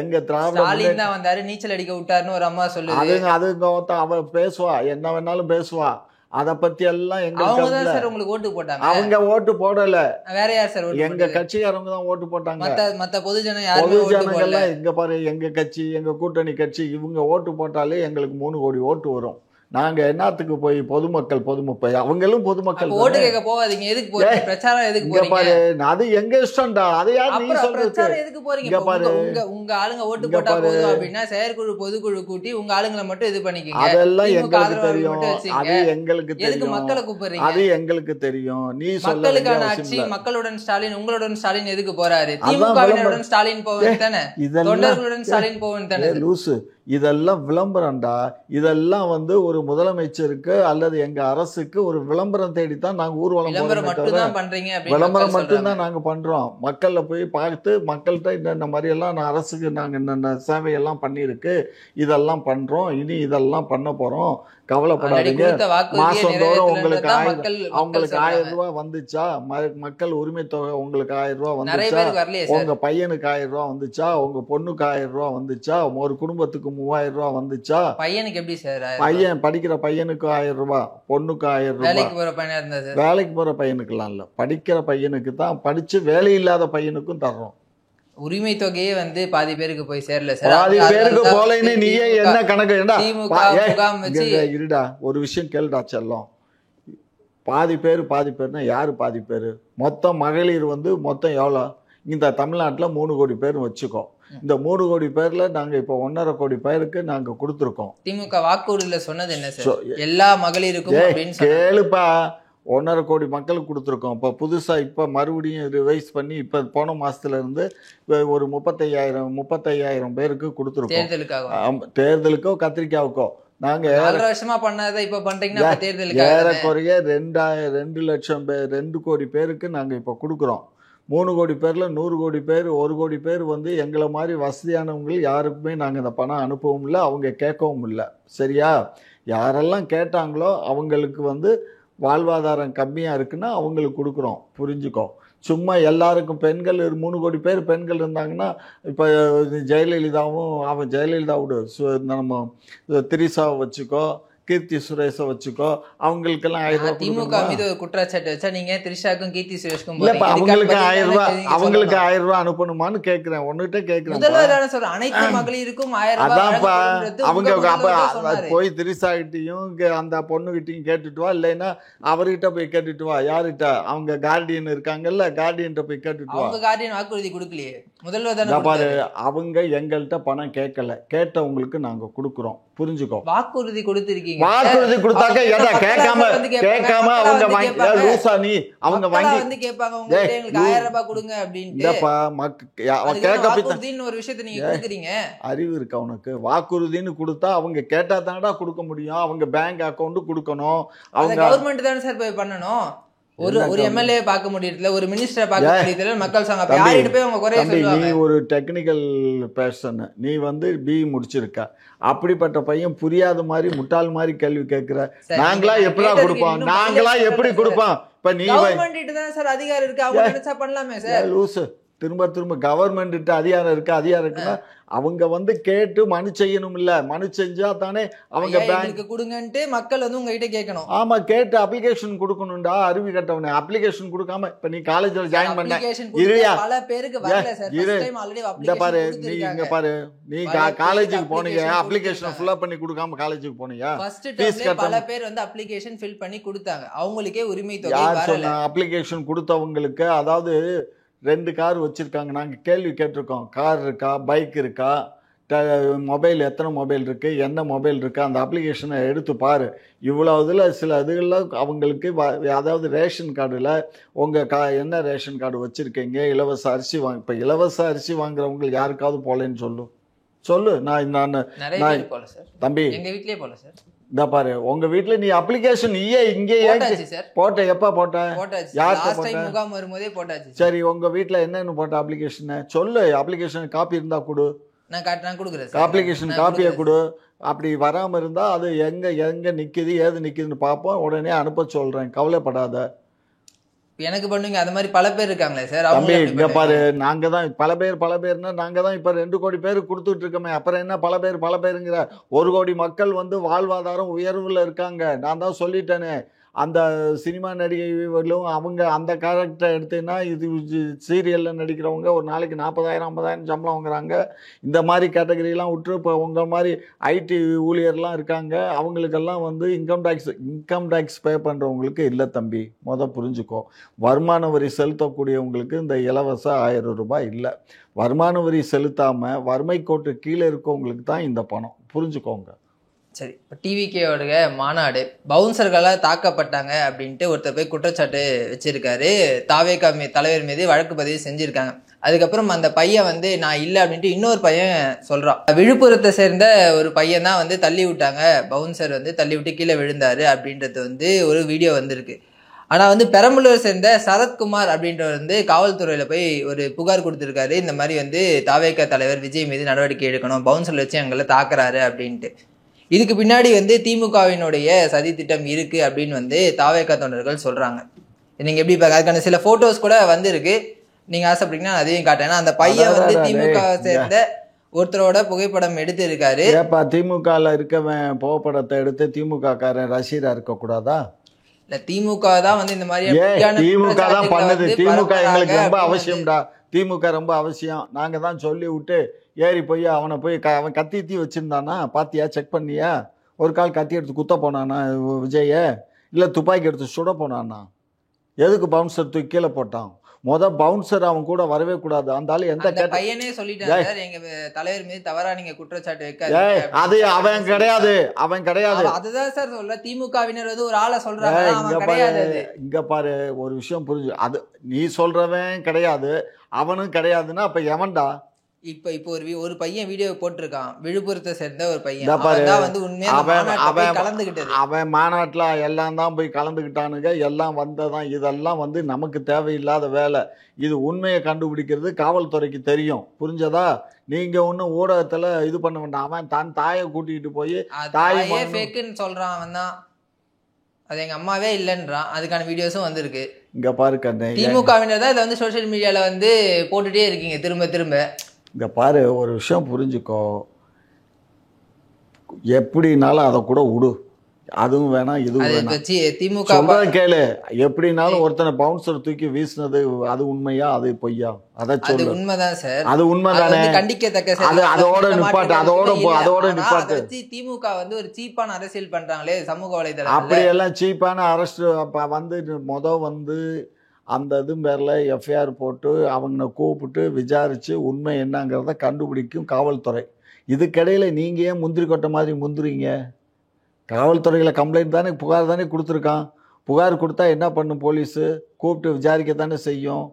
எங்க திராவிட வந்தாரு, நீச்சல் அடிக்க விட்டாருன்னு ஒரு அம்மா சொல்லுது. அவ பேசுவா, என்ன வேணாலும் பேசுவா. அத பத்தி எல்லாம் அவங்க தான் எங்களுக்கு சார் உங்களுக்கு ஓட்டு போட்டாங்க. அவங்க ஓட்டு போடல, வேற யார் சார் ஓட்டு எங்க போட்டது? கட்சிக்காரங்க தான் ஓட்டு போட்டாங்க. மத்த பொதுஜனம் யாருமே பொது ஓட்டு போடல. ஜனங்கள்லாம் இங்க பாரு, எங்க கட்சி, எங்க கூட்டணி கட்சி, இவங்க ஓட்டு போட்டாலே எங்களுக்கு 3 கோடி ஓட்டு வரும். நாங்க என்னத்துக்கு போய் பொதுமக்கள் அவங்களும் பொதுமக்கள் அப்ப ஓட்டு கேட்க போகாதீங்க. எதுக்கு போறீங்க? பிரச்சாரம் எதுக்கு இங்க போறீங்க? பாரு, அது எங்க இஷ்டம்டா. அதை யார் நீ அப்புறம் சொல்றது? பிரச்சாரம் எதுக்கு போறீங்க? இங்க இப்ப பாரு, உங்க ஆளுங்க ஓட்டு இங்க போட்டா பாரு. போதும் அப்படின்னா செயற்குழு பொதுக்குழு கூட்டி உங்க ஆளுங்களை மட்டும் இது பண்ணிக்கீங்க. அதெல்லாம் திமுக எங்களுக்கு ஆதரவாளர்கள் தெரியும், மட்டும் வச்சுக்கங்க. அது எங்களுக்கு எதுக்கு தெரியும், மக்களை கூப்பிடுறீங்க? அது எங்களுக்கு தெரியும். நீ சொல்ல வேண்டிய மக்களுக்கான அவசியம் ஆட்சி, இல்ல. மக்களுடன் ஸ்டாலின், உங்களுடன் ஸ்டாலின் எதுக்கு போறாரு? அதான் திமுகவினருடன் ஸ்டாலின் போவன் தானே, இதெல்லாம் தொண்டர்களுடன் ஸ்டாலின் போவன் தானே. லூசு, இதெல்லாம் விளம்பரம்டா. இதெல்லாம் ஒரு முதலமைச்சருக்கு அல்லது எங்க அரசுக்கு ஒரு விளம்பரம் தேடித்தான் நாங்க ஊர்வலம் விளம்பரம் மட்டும் போறோமே தான் தவிர, பண்றீங்க அப்படின்னு விளம்பரம் மக்கள் மட்டும்தான் சொல்றாங்க. நாங்க பண்றோம். மக்கள்ல போய் பார்த்து மக்கள்கிட்ட இந்த மாதிரி எல்லாம் நான் அரசுக்கு நாங்க இந்த சேவையெல்லாம் பண்ணிருக்கு, இதெல்லாம் பண்றோம், இனி இதெல்லாம் பண்ண போறோம், கவலைப்படாதீங்க, மாசந்தோறும் உங்களுக்கு அவங்களுக்கு 1000 ரூபாய் வந்துச்சா, மக்கள் உரிமை தொகை உங்களுக்கு 1000 ரூபாய் வந்துச்சா, உங்க பையனுக்கு 1000 ரூபாய் வந்துச்சா, உங்க பொண்ணுக்கு 1000 ரூபாய் வந்துச்சா, ஒரு குடும்பத்துக்கு 3000 ரூபாய் வந்துச்சா? பையனுக்கு எப்படி சார்? பையன் படிக்கிற பையனுக்கு 1000 ரூபாய், பொண்ணுக்கு 1000 ரூபாய். வேலைக்கு போற பையனா இருந்தா சார்? வேலைக்கு போற பையனுக்குலாம் இல்ல, படிக்கிற பையனுக்கு தான், படிச்சு வேலை இல்லாத பையனுக்கும் தர்றோம். உரிமை தொகையே பாதி பேருக்கு போய் சேரல சார். பாதி பேருக்கு போலன்னு நீயே என்ன கணக்கு? இருடா, ஒரு விஷயம் கேளுடா செல்லம். பாதி பேர்னா யாரு பாதி பேரு? மொத்தம் மகளிர் மொத்தம் எவ்வளோ? இந்த தமிழ்நாட்டுல 3 கோடி பேர் வச்சுக்கோ. இந்த 3 கோடி பேர்ல நாங்க இப்ப 1.5 கோடி பேருக்கு நாங்க கொடுத்துருக்கோம். திமுக வாக்குறுதியில சொன்னது என்ன சார்? எல்லா மகளிருக்கும் அப்படின்னு கேளுப்பா. 1.5 கோடி மக்களுக்கு கொடுத்துருக்கோம். இப்போ புதுசாக இப்போ மறுபடியும் ரிவைஸ் பண்ணி இப்போ போன மாதத்துல இருந்து ஒரு 35,000 பேருக்கு கொடுத்துருக்கோம். தேர்தலுக்கோ கத்திரிக்காவுக்கோ நாங்க வருஷமா பண்ணாத இப்ப பண்றீங்கன்னா ஏறக்குறைய 2 லட்சம் பேர், 2 கோடி பேருக்கு நாங்க இப்ப கொடுக்குறோம். 3 கோடி பேர்ல 100 கோடி பேர், 1 கோடி பேர் எங்களை மாதிரி வசதியானவங்க யாருக்குமே நாங்க இந்த பணம் அனுப்பவும் இல்லை, அவங்க கேட்கவும் இல்லை. சரியா? யாரெல்லாம் கேட்டாங்களோ அவங்களுக்கு வாழ்வாதாரம் கம்மியா இருக்குன்னா அவங்களுக்கு கொடுக்குறோம். புரிஞ்சுக்கோ. சும்மா எல்லாருக்கும் பெண்கள் 3 கோடி பேர் பெண்கள் இருந்தாங்கன்னா இப்போ ஜெயலலிதாவும் ஜெயலலிதாவோட நம்ம திரிசாவை வச்சுக்கோ, கீர்த்தி சுரேஷை வச்சுக்கோ, அவங்களுக்கெல்லாம் 1000 ரூபாய். திமுக மீது ஒரு குற்றச்சாட்டு வச்சா நீங்க திரிஷாக்கும் கீர்த்தி சுரேஷ்க்கும் அவங்களுக்கு 1000 ரூபாய், அவங்களுக்கு 1000 ரூபாய் அனுப்பணுமான்னு கேட்கிறேன். ஒன்னுகிட்ட கேட்கிறேன். முதல்வர் சொல்ற அனைத்து மகளிருக்கும் 1000 ரூபாய். அதான்ப்பா, அவங்க போய் திரிஷாகிட்டையும் அந்த பொண்ணுகிட்டையும் கேட்டுட்டு வா, இல்லைன்னா அவர்கிட்ட போய் கேட்டுட்டு வா. யாருகிட்ட? அவங்க கார்டியன் இருக்காங்கல்ல, கார்டியன் போய் கேட்டுட்டு வா. அவங்க கார்டியன் வாக்குறுதி கொடுக்கலையே, முதல்வர் பாரு. அவங்க எங்கள்கிட்ட பணம் கேட்கல, கேட்டவங்களுக்கு நாங்க கொடுக்குறோம். புரிஞ்சுக்கோ. வாக்குறுதி கொடுத்திருக்கீங்க. வாக்குறுதி கொடுத்தாக்க ஏடா கேட்காம அவங்க வாங்கி லூசா நீ அவங்க வாங்கி கேட்பாங்க, உங்களுக்கு எங்களுக்கு 1000 ரூபாய் கொடுங்க அப்படின்ட்டு. ஒரு விஷயத்தை நீங்க கொடுக்குறீங்க. அறிவு இருக்கா உனக்கு? வாக்குறுதின்னு கொடுத்தா அவங்க கேட்டா தானடா கொடுக்க முடியும். அவங்க பேங்க் அக்கௌண்ட் கொடுக்கணும். அவங்க கவர்மெண்ட் தானே சார் போய் பண்ணணும். ஒரு எம்எல்ஏ பார்க்க முடியல, ஒரு மினிஸ்டரை பார்க்க முடியல, மக்கள் சங்கம் யார்கிட்ட போய் அவங்க குறைய சொல்லுவாங்க. நீ ஒரு டெக்னிக்கல் பர்சன், நீ BE முடிச்சிருக்க. அப்படிப்பட்ட பையன் புரியாத மாதிரி முட்டாள் மாதிரி கேள்வி கேட்கிற. நாங்களா எப்படா கொடுப்போம்? நாங்களா எப்படி கொடுப்போம்? இப்ப நீ கவர்மெண்ட் தான் சார் அதிகாரம் இருக்கு, அவங்க நினைச்சா பண்ணலாமே சார். லூசு. திரும்ப கவர்மெண்ட் அதிகாரம் இருக்குன்னா அவங்க கேட்டு மனு செய்யணும். இல்ல மனு செஞ்சா தானே அவங்க பேங்க் கொடுங்கன்ட்டு மக்கள் உங்ககிட்ட கேட்கணும். ஆமா, கேட்டு அப்ளிகேஷன் கொடுக்கணும்டா. அருவி கட்டவனே அப்ளிகேஷன் கொடுக்காம இப்ப நீ காலேஜ்ல ஜாயின் பண்ண பல பேருக்கு வரல sir. First time already application பாரு. நீ இங்க பாரு, நீ காலேஜுக்கு போனீங்க, அப்ளிகேஷன் ஃபில் பண்ணி கொடுக்காம காலேஜுக்கு போனீங்க. ஃபர்ஸ்ட் டைம்ல பல பேர் அப்ளிகேஷன் ஃபில் பண்ணி கொடுத்தாங்க, அவங்களுக்கே உரிமை தொகை வரல. யார் சொன்னா? அப்ளிகேஷன் கொடுத்தவங்களுக்கு, அதாவது 2 கார் வச்சிருக்காங்க. நாங்கள் கேள்வி கேட்டிருக்கோம். கார் இருக்கா, பைக் இருக்கா, மொபைல் எத்தனை மொபைல் இருக்கு, என்ன மொபைல் இருக்கா, அந்த அப்ளிகேஷனை எடுத்து பாரு. இவ்வளோ இதில் சில இதுகளில் அவங்களுக்கு அதாவது ரேஷன் கார்டில் உங்கள் என்ன ரேஷன் கார்டு வச்சுருக்கீங்க, இலவச அரிசி இப்போ இலவச அரிசி வாங்குறவங்களுக்கு யாருக்காவது போலேன்னு சொல்லு. நான் தம்பி எங்கள் வீட்லேயே போல சார். இந்த பாரு, உங்க வீட்டுல நீ அப்ளிகேஷன் இங்கே போட்ட? எப்ப போட்ட? முகாம் வரும்போதே போட்டாச்சு. சரி, உங்க வீட்டுல என்னன்னு போட்ட அப்ளிகேஷன் சொல்லு. அப்ளிகேஷன் காப்பி இருந்தா கொடு, நான் கொடுக்குறேன். அப்ளிகேஷன் காப்பியை கொடு. அப்படி வராம இருந்தா அது எங்க நிக்குது, ஏது நிக்குதுன்னு பார்ப்போம். உடனே அனுப்ப சொல்றேன், கவலைப்படாத. எனக்கு பண்ணுவீங்க அது மாதிரி பல பேர் இருக்காங்களே சார். தம்பி அவங்க இங்க பாரு, நாங்க தான் பல பேர்னா நாங்க தான் இப்ப 2 கோடி பேருக்கு கொடுத்துட்டு இருக்கோமே. அப்புறம் என்ன பல பேருங்கிற? 1 கோடி மக்கள் வந்து வாழ்வாதாரம் உயர்வுல இருக்காங்க. நான் தான் சொல்லிட்டேனே, அந்த சினிமா நடிகைகளும் அவங்க அந்த கேரக்டர் எடுத்தீங்கன்னா இது சீரியல்ல நடிக்கிறவங்க ஒரு நாளைக்கு 40,000 50,000 சம்பளம் வாங்குறாங்க. இந்த மாதிரி கேட்டகரியெல்லாம் விட்டு இப்போ உங்கள் மாதிரி ஐடி ஊழியர்லாம் இருக்காங்க, அவங்களுக்கெல்லாம் வந்து இன்கம் டேக்ஸ் பே பண்ணுறவங்களுக்கு இல்லை தம்பி. புரிஞ்சுக்கோ, வருமான வரி செலுத்தக்கூடியவங்களுக்கு இந்த இலவச 1000 ரூபாய் இல்லை. வருமான வரி செலுத்தாமல் வறுமை கோட்டு கீழே இருக்கவங்களுக்கு தான் இந்த பணம். புரிஞ்சுக்கோங்க. சரி, இப்போ டிவிகேயோட மாநாடு பவுன்சர்களால் தாக்கப்பட்டாங்க அப்படின்ட்டு ஒருத்தர் போய் குற்றச்சாட்டு வச்சிருக்காரு. தாவேகா தலைவர் மீது வழக்கு பதிவு செஞ்சுருக்காங்க. அதுக்கப்புறம் அந்த பையன் வந்து நான் இல்லை அப்படின்ட்டு இன்னொரு பையன் சொல்கிறான். விழுப்புரத்தை சேர்ந்த ஒரு பையன் தான் வந்து தள்ளி விட்டாங்க, பவுன்சர் வந்து தள்ளி விட்டு கீழே விழுந்தாரு அப்படின்றது வந்து ஒரு வீடியோ வந்திருக்கு. ஆனால் வந்து பெரம்பலூரை சேர்ந்த சரத்குமார் அப்படின்றவர் வந்து காவல்துறையில் போய் ஒரு புகார் கொடுத்துருக்காரு. இந்த மாதிரி வந்து தாவேகா தலைவர் விஜய் மீது நடவடிக்கை எடுக்கணும், பவுன்சர் வச்சு எங்களை தாக்குறாரு அப்படின்ட்டு. இதுக்கு பின்னாடி வந்து திமுகவினுடைய சதி திட்டம் இருக்கு அப்படின்னு வந்து தாவேகா தொண்டர்கள் சொல்றாங்க. நீங்க எப்படி அதுக்கான சில போட்டோஸ் கூட வந்திருக்கு, நீங்க ஆசைப்பட்டீங்கன்னா அதையும் காட்டேன். அந்த பையன் வந்து திமுக சேர்ந்த ஒருத்தரோட புகைப்படம் எடுத்து இருக்காரு. ஏப்பா திமுகல இருக்கவன் புகைப்படத்தை எடுத்து திமுக காரன் ரசிகரா இருக்க கூடாதா? இல்ல திமுக தான் வந்து இந்த மாதிரி திமுக தான் பண்ணுது. திமுக எங்களுக்கு ரொம்ப அவசியம்டா. திமுக ரொம்ப அவசியம். நாங்க தான் சொல்லி விட்டு ஏறி போய் அவனை போய் அவன் கத்தி வச்சிருந்தானா பாத்தியா? செக் பண்ணியா? ஒரு கால் கத்தி எடுத்து குத்த போனானா விஜய? இல்லை துப்பாக்கி எடுத்து சுட போனானா? எதுக்கு பவுன்சர் தூக்கி கீழே போட்டான்? பவுன்சர் அவன் கூட வரவே கூடாது. அந்த ஆளு எந்த பையனே சொல்லிட்டாங்க எங்க தலைவர் மீது தவறா நீங்க குற்றச்சாட்டு வைக்காதீங்க. அது அவன் கிடையாது, அவன் கிடையாது. அதுதான் சார் சொல்ல, திமுகவினர் வந்து ஒரு ஆளை சொல்றாங்க. இங்க பாரு, ஒரு விஷயம் புரிஞ்சு. அது நீ சொல்றவன் கிடையாது, அவனும் கிடையாதுன்னா அப்ப எவன்டா? இப்போ ஒரு பையன் வீடியோ போட்டிருக்கான், விழுப்புரத்தை சேர்ந்த ஒரு பையன். அவன் மாநாட்டுல எல்லாம் தான் போய் கலந்துக்கிட்டானுங்க, எல்லாம் வந்ததான். இதெல்லாம் வந்து நமக்கு தேவையில்லாத வேலை. இது உண்மையை கண்டுபிடிக்கிறது காவல்துறைக்கு தெரியும். புரிஞ்சதா? நீங்க ஒன்னும் ஊடகத்துல இது பண்ண வேண்டாம். அவன் தான் தாயை கூட்டிட்டு போய் தாயே ஃபேக்குன்னு சொல்றான். அவன் தான் அது எங்க அம்மாவே இல்லைன்றான். அதுக்கான வீடியோஸும் வந்திருக்கு. இங்க பாரு கண்ணே, திமுகவினர் தான் இதை வந்து சோசியல் மீடியால வந்து போட்டுட்டே இருக்கீங்க திரும்ப திரும்ப. இங்க பாரு, ஒரு விஷயம் புரிஞ்சுக்கோ. எப்படினாலும் அதை கூட விடு, அதுவும் வேணாம் இதுவும் வேணாம். திமுக சொல்றத கேளு. எப்படினாலும் ஒருத்தனை பவுன்சர் தூக்கி வீசினது அது உண்மையா அது பொய்யா? அதை சொல்லு. உண்மைதான் சார், அது உண்மைதானே, கண்டிக்கத்தக்க. அதோட நிப்பாட்டு, அதோட நிப்பாட்டு. திமுக வந்து ஒரு சீப்பான அரசியல் பண்றாங்களே சமூக வலைதளம். அப்படியெல்லாம் சீப்பான அரசு வந்து அந்த இது பேரில் எஃப்ஐஆர் போட்டு அவங்கள கூப்பிட்டு விசாரித்து உண்மை என்னங்கிறத கண்டுபிடிக்கும் காவல்துறை. இதுக்கிடையில் நீங்கள் ஏன் முந்திரி கொட்டை மாதிரி முந்திரிங்க? காவல்துறையில் கம்ப்ளைண்ட் தானே, புகார் தானே கொடுத்துருக்கான். புகார் கொடுத்தா என்ன பண்ணும் போலீஸு? கூப்பிட்டு விசாரிக்க தானே செய்யும்.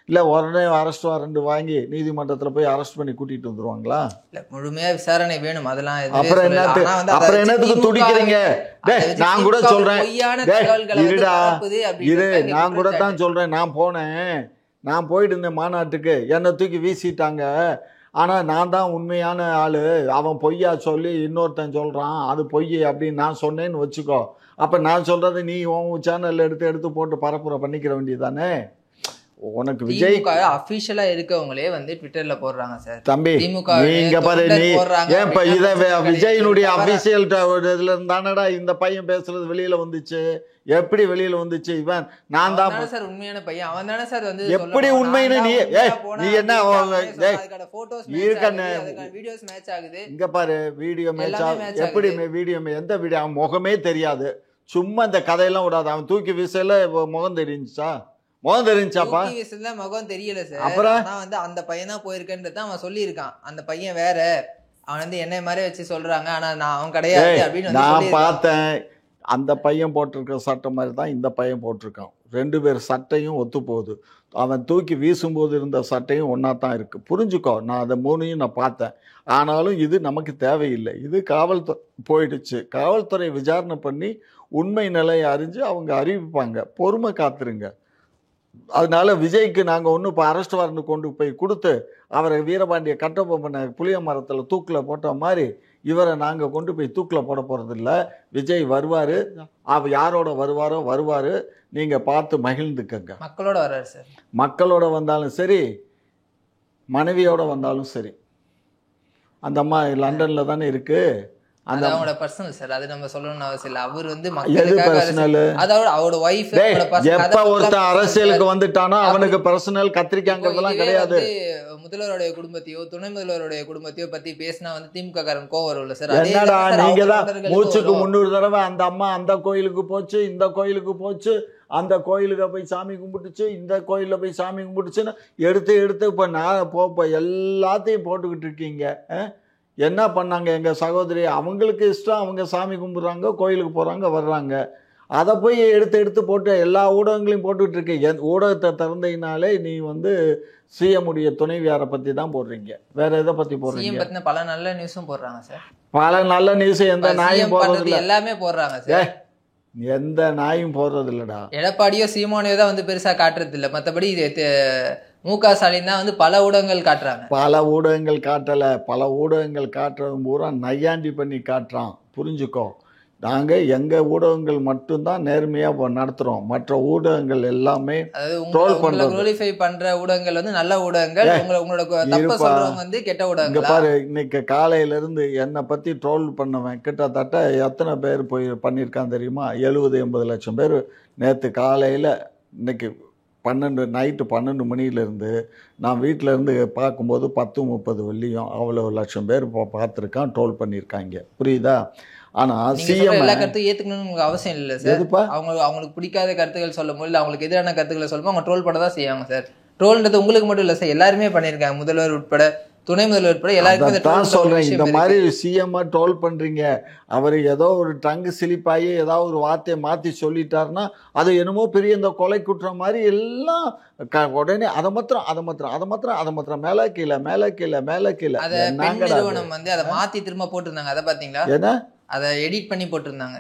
இல்லை உடனே அரெஸ்ட் வாரண்ட் வாங்கி நீதிமன்றத்தில் போய் அரெஸ்ட் பண்ணி கூட்டிகிட்டு வந்துருவாங்களா? இல்லை, முழுமையாக விசாரணை வேணும். அதெல்லாம் அப்புறம் என்னத்துக்கு துடிக்கிறீங்க? நான் கூட சொல்கிறேன், இருடா இரு, நான் கூட தான் சொல்கிறேன். நான் போயிட்டு இருந்தேன் மாநாட்டுக்கு, என்னை தூக்கி வீசிட்டாங்க. ஆனால் நான் தான் உண்மையான ஆள். அவன் பொய்யா சொல்லி இன்னொருத்தன் சொல்கிறான் அது பொய் அப்படின்னு நான் சொன்னேன்னு வச்சுக்கோ. அப்போ நான் சொல்கிறத நீ உன் சேனலில் எடுத்து போட்டு பரப்புரை பண்ணிக்கிற வேண்டியதானே? உனக்கு விஜய் அபிஷியலா இருக்கவங்களே வந்து ட்விட்டர்ல போடுறாங்க சார். தம்பி நீங்க பாரு, நீ ஏன் இத விஜயினுடைய அபிஷியல் இதுல இருந்தானடா இந்த பையன் பேசுறது வெளியில வந்துச்சு? எப்படி வெளியில வந்துச்சு? இவன் நான் தான் சார் உண்மையான பையன், அவன் தானே சார் வந்து எப்படி உண்மைன்னு நீ என்ன வீடியோஸ் மேட்ச் ஆகுது. இங்க பாரு, வீடியோ மேட்ச் ஆகுது. எப்படி வீடியோ? எந்த வீடியோ? அவன் முகமே தெரியாது, சும்மா இந்த கதையெல்லாம் விடாது. அவன் தூக்கி வீசல முகம் தெரிஞ்சுச்சா? முகம் தெரிஞ்சாப்பா? முகம் தெரியல சார். அப்புறம் வந்து அந்த பையன் தான் போயிருக்கேன்றது அவன் சொல்லியிருக்கான். அந்த பையன் வேற, அவன் வந்து என்னை மாதிரி வச்சு சொல்றாங்க, ஆனா நான் அவன் கிடையாது அப்படின்னு நான் பார்த்தேன். அந்த பையன் போட்டிருக்க சட்டை மாதிரி தான் இந்த பையன் போட்டிருக்கான். 2 பேர் சட்டையும் ஒத்து போகுது. அவன் தூக்கி வீசும்போது இருந்த சட்டையும் ஒன்றா தான் இருக்குது. புரிஞ்சுக்கோ, நான் அதை 3ஐயும் நான் பார்த்தேன். ஆனாலும் இது நமக்கு தேவையில்லை. இது காவல்துறை போயிடுச்சு. காவல்துறை விசாரணை பண்ணி உண்மை நிலையை அறிஞ்சு அவங்க அறிவிப்பாங்க. பொறுமை காத்துருங்க. அதனால விஜய்க்கு நாங்கள் ஒன்றும் இப்போ அரெஸ்ட் வாரண்ட் கொண்டு போய் கொடுத்து அவரை வீரபாண்டிய கட்டபொம்மனை புளிய மரத்தில் தூக்கில் போட்ட மாதிரி இவரை நாங்கள் கொண்டு போய் தூக்கில் போட போகிறதில்ல. விஜய் வருவார், அவர் யாரோட வருவார், நீங்கள் பார்த்து மகிழ்ந்துக்கங்க. மக்களோட வர்றாரு சார். மக்களோட வந்தாலும் சரி, மனைவியோட வந்தாலும் சரி. அந்த அம்மா லண்டனில் தானே இருக்குது. அது அவங்களோட பர்சனல் சார், அது நம்ம சொல்லணும்னு அவசியம் இல்லை. அவர் வந்து எது பர்சனல்? அதாவது அவரோட வைஃப் எப்ப ஒருத்தன் அரசியலுக்கு வந்துட்டானோ அவனுக்கு பர்சனல் கத்திரிக்காங்கிறதெல்லாம் கிடையாது. முதல்வருடைய குடும்பத்தையோ துணை முதல்வருடைய குடும்பத்தையோ பத்தி பேசினா வந்து திமுக காரன் கோவம் வரும்ல சார். என்னடா நீங்க தான் மூச்சுக்கு 300 தடவை அந்த அம்மா அந்த கோயிலுக்கு போச்சு, இந்த கோயிலுக்கு போச்சு, அந்த கோயிலுக்கு போய் சாமி கும்பிட்டுச்சு, இந்த கோயிலில் போய் சாமி கும்பிட்டுச்சுன்னு எடுத்து இப்போ நான் எல்லாத்தையும் போட்டுக்கிட்டு இருக்கீங்க. என்ன பண்ணாங்க எங்கள் சகோதரி? அவங்களுக்கு இஷ்டம், அவங்க சாமி கும்பிட்றாங்க, கோயிலுக்கு போகிறாங்க, வர்றாங்க. அதை போய் எடுத்து போட்டு எல்லா ஊடகங்களையும் போட்டுக்கிட்டு இருக்கேன். ஊடகத்தை திறந்தீங்கனாலே நீ வந்து சிஎம்முடைய துணைவியாரை பற்றி தான் போடுறீங்க, வேற எதை பற்றி போடுறீங்க? பல நல்ல நியூஸும் போடுறாங்க சார். பல நல்ல நியூஸ் எந்த நாயும் போடுறது எல்லாமே போடுறாங்க சார். எந்த நாயும் போடுறது இல்லடா. எடப்பாடியோ சீமானியோ தான் வந்து பெருசா காட்டுறது இல்லை. மற்றபடி முக ஸ்டாலின் தான் வந்து பல ஊடகங்கள் காட்டுறாங்க. பல ஊடகங்கள் காட்டலை, பல ஊடகங்கள் காட்டுறது பூரா நையாண்டி பண்ணி காட்டுறான். புரிஞ்சுக்கோ, நாங்கள் எங்கள் ஊடகங்கள் மட்டும்தான் நேர்மையாக நடத்துகிறோம். மற்ற ஊடகங்கள் எல்லாமே குளோரிஃபை பண்ற ஊடகங்கள் வந்து நல்ல ஊடகங்கள், உங்களோட தப்ப சொல்றவங்க வந்து கெட்ட ஊடகங்கள். இங்கே பாரு, இன்னைக்கு காலையிலேருந்து என்னை பற்றி ட்ரோல் பண்ணவன் கிட்டத்தட்ட எத்தனை பேர் போய் பண்ணியிருக்கான் தெரியுமா? 70-80 லட்சம் பேர். நேற்று காலையில் இன்னைக்கு நைட்டு 12 மணிலேருந்து நான் வீட்டில் இருந்து பார்க்கும்போது 10-30 வெள்ளியும் அவ்வளோ லட்சம் பேர் பார்த்துருக்கான், ட்ரோல் பண்ணியிருக்காங்க. புரியுதா? ஆனால் சிஎம் எல்லா கருத்துக்கும் ஏற்றுக்கணும்னு உங்களுக்கு அவசியம் இல்லை சார். அவங்களுக்கு பிடிக்காத கருத்துக்கள் சொல்லும் போது, அவங்களுக்கு எதிரான கருத்துக்களை சொல்லும்போது அவங்க ட்ரோல் பண்ண தான் செய்வாங்க சார். ட்ரோல்ன்றது உங்களுக்கு மட்டும் இல்லை சார், எல்லாருமே பண்ணியிருக்காங்க. முதல்வர் உட்பட, துணை முதல்வர் உட்பட எல்லாருக்குமே தான் சொல்கிறேன். இந்த மாதிரி சிஎம்ஐ ட்ரோல் பண்ணுறீங்க. அவர் ஏதோ ஒரு டங்கு சிலிப்பாகி ஏதாவது ஒரு வார்த்தையை மாற்றி சொல்லிட்டாருன்னா அது என்னமோ பெரிய இந்த கொலை குற்றம் மாதிரி எல்லாம் உடனே அதை மாத்திரம் மேலே கீழே நிறுவனம் வந்து அதை மாற்றி திரும்ப போட்டிருந்தாங்க. அதை பார்த்தீங்களா? ஏன்னா அதை எடிட் பண்ணி போட்டிருந்தாங்க.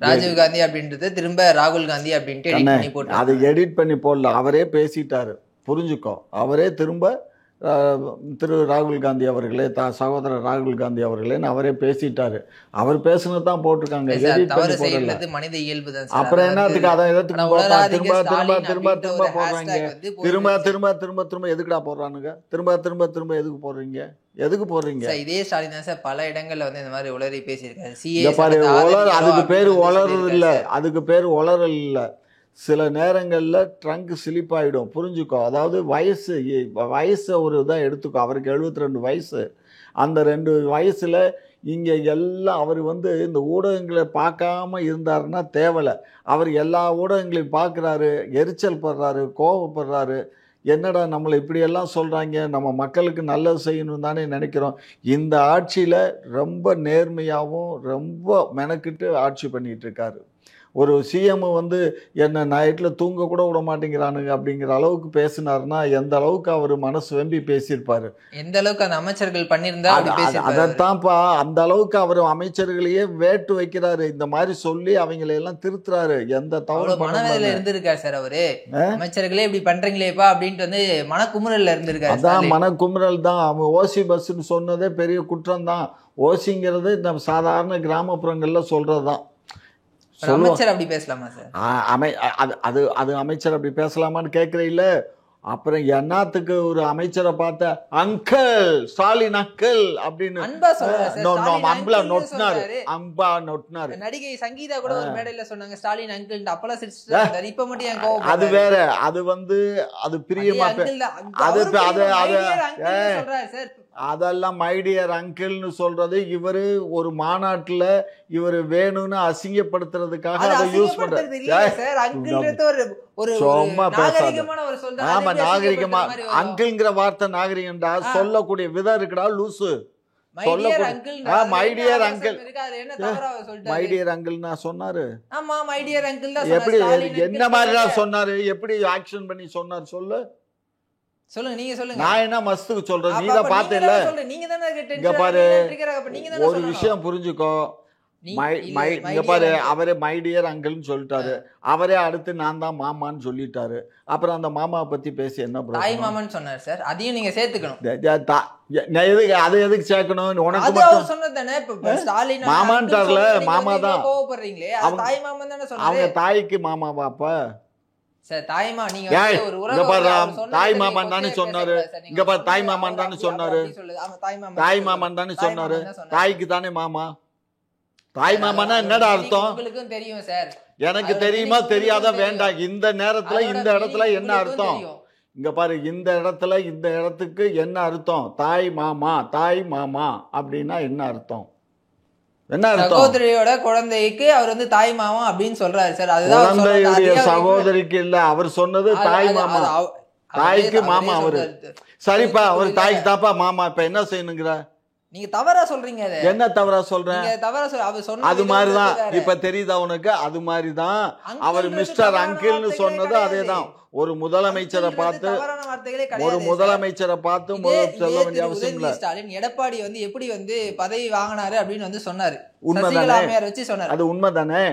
ராஜீவ் காந்தி அப்படின்றது திரும்ப ராகுல் காந்தி அப்படின்ட்டு எடிட் பண்ணி போட்டு, அதை எடிட் பண்ணி போடல, அவரே பேசிட்டாரு. புரிஞ்சுக்கோ, அவரே திரும்ப திரு ராகுல் காந்தி அவர்களே, சகோதரர் ராகுல் காந்தி அவர்களேன்னு அவரே பேசிட்டாரு. அவர் பேசுனது தான் போட்டிருக்காங்க. மனித இயல்பு தான். அப்புறம் என்னத்துக்கு அதை எதிர்த்து திரும்ப போடுறாங்க? திரும்ப எதுக்குடா போடுறானுங்க? திரும்ப எதுக்கு போடுறீங்க? இதே ஸ்டாலின் தான் சார் பல இடங்கள்ல வந்து இந்த மாதிரி உளறி பேசியிருக்காரு. அதுக்கு பேரு உளறல் இல்ல, அதுக்கு பேரு உளறல் இல்ல. சில நேரங்களில் ட்ரங்க் ஸ்லிப் ஆகிடும். புரிஞ்சுக்கோ, அதாவது வயசை ஒரு இதாக எடுத்துக்கோ. அவருக்கு 72 வயசு. அந்த 2 வயசில் இங்கே எல்லாம் அவர் வந்து இந்த ஊடகங்களை பார்க்காம இருந்தாருன்னா தேவலை. அவர் எல்லா ஊடகங்களையும் பார்க்குறாரு, எரிச்சல் படுறாரு, கோபப்படுறாரு. என்னடா நம்மளை இப்படியெல்லாம் சொல்கிறாங்க, நம்ம மக்களுக்கு நல்லது செய்யணும் தானே நினைக்கிறோம். இந்த ஆட்சியில் ரொம்ப நேர்மையாகவும் ரொம்ப மெனக்கிட்டு ஆட்சி பண்ணிகிட்டு இருக்காரு. ஒரு சிஎம் வந்து என்ன நைட்டில் தூங்க கூட விட மாட்டேங்கிறானுங்க அப்படிங்கிற அளவுக்கு பேசினாருன்னா எந்த அளவுக்கு அவர் மனசு வெம்பி பேசியிருப்பாரு, எந்த அளவுக்கு அந்த அமைச்சர்கள் பண்ணியிருந்தா. அதைத்தான்ப்பா, அந்த அளவுக்கு அவர் அமைச்சர்களையே வேட்டு வைக்கிறாரு. இந்த மாதிரி சொல்லி அவங்களையெல்லாம் திருத்துறாரு. எந்த தவறு மனவேதனையில இருந்திருக்காரு சார் அவரு. அமைச்சர்களே இப்படி பண்றீங்களேப்பா அப்படின்ட்டு வந்து மனக்குமுறல்ல இருந்திருக்காரு. அதான் மனக்குமுறல் தான். அவன் ஓசி பஸ்ன்னு சொன்னதே பெரிய குற்றம் தான். ஓசிங்கிறது நம்ம சாதாரண கிராமப்புறங்கள்ல சொல்றதுதான். அமைச்சர் அப்படி பேசலாமா சார்? அது அமைச்சர் அப்படி பேசலாமான்னு கேட்குறீல்ல. அப்புறம் என்னத்துக்கு ஒரு அமைச்சரை பார்த்த அங்கிள் ஸ்டாலின் அங்கிள் அப்படின்னு நொட்டினாரு. நடிகை சங்கீதா கூட ஒரு மேடையில சொன்னாங்க ஸ்டாலின் அங்கிள். அப்பெல்லாம் சிரிச்சு இப்ப மட்டும் என் கோவம். அது வேற, அது வந்து அது பிரியமா அதெல்லாம் மைடியர் அங்கிள்னு சொல்றது. இவரு ஒரு மாநாட்டுல இவரு வேணும்னு அசிங்கப்படுத்துறதுக்காக அதை யூஸ் பண்றாரு. சும்மா பேசாது. ஆமா, நாகரிகமா அங்கிள்ங்கிற வார்த்தை நாகரிகம்டா. சொல்லக்கூடிய விதம் இருக்குடா லூசு. மைடியர் அங்கிள் நான் சொன்னாரு. எப்படி என்ன மாதிரி சொன்னாரு? எப்படி ஆக்ஷன் பண்ணி சொன்னார் சொல்லு? சொல்லுங்க, நீங்க சொல்லுங்க. நான் என்ன மஸ்துக்கு சொல்றேன், நீ தான் பார்த்தேல்ல. இங்க பாரு, ஒரு விஷயம் புரிஞ்சுக்கோ. இங்க பாரு, அவரே மை டியர் அங்கிள்னு சொல்லிட்டாரு. அவரே அடுத்து நான் தான் மாமான்னு சொல்லிட்டாரு. அப்புறம் அந்த மாமாவை பத்தி பேசி என்ன தாய் மாமன் சொன்னார் சார், அதையும் நீங்க சேர்த்துக்கணும். அதை எதுக்கு சேர்க்கணும்? உனக்கு அது அவர் சொன்னதானே. இப்ப ஸ்டாலின் மாமான்ட்டார்ல, மாமா தான். கோவப்படுறீங்களே, தாய் மாமன் தானே சொன்னாரு. அவங்க தாய்க்கு மாமாவா? அப்ப சார் தாய்மா நீங்க ஒரு இங்க பாரு, தாய் மாமன் தானே சொன்னாரு. இங்க பாரு, தாய் மாமன் தானே சொன்னாரு. தாய் மாமன் தானே சொன்னாரு. தாய்க்கு தானே மாமா. தாய் மாமன்னா என்னடா அர்த்தம்? உங்களுக்கும் தெரியும் சார். எனக்கு தெரியுமா தெரியாத வேண்டாம். இந்த நேரத்துல இந்த இடத்துல என்ன அர்த்தம்? இங்க பாரு, இந்த இடத்துல இந்த இடத்துக்கு என்ன அர்த்தம்? தாய் மாமா, தாய் மாமா அப்படின்னா என்ன அர்த்தம்? என்ன அர்த்தம்? சகோதரியோட குழந்தைக்கு அவர் வந்து தாய் மாமா அப்படின்னு சொல்றாரு சார். அதுதான் குழந்தையுடைய சகோதரிக்கு இல்ல, அவர் சொன்னது தாய் மாமா. தாய்க்கு மாமா அவரு. சரிப்பா, அவர் தாய்க்கு தாப்பா மாமா. இப்ப என்ன செய்யணுங்கிற? நீங்க தவறா சொல்றீங்க. என்ன தவறா சொல்றேன்? அது மாதிரிதான் இப்ப தெரியுதா உனக்கு? அது மாதிரிதான் அவர் மிஸ்டர் அங்கிள்னு சொன்னது அதேதான். ஒரு முதலமைச்சரை பார்த்து சொல்ல வேண்டிய அவசியம் இல்ல. ஸ்டாலின் எடப்பாடி வந்து எப்படி வந்து பதவி வாங்கினாரு அப்படின்னு வந்து சொன்னாரு. உண்மைதானே? வச்சு சொன்னாரு. அது உண்மைதானே?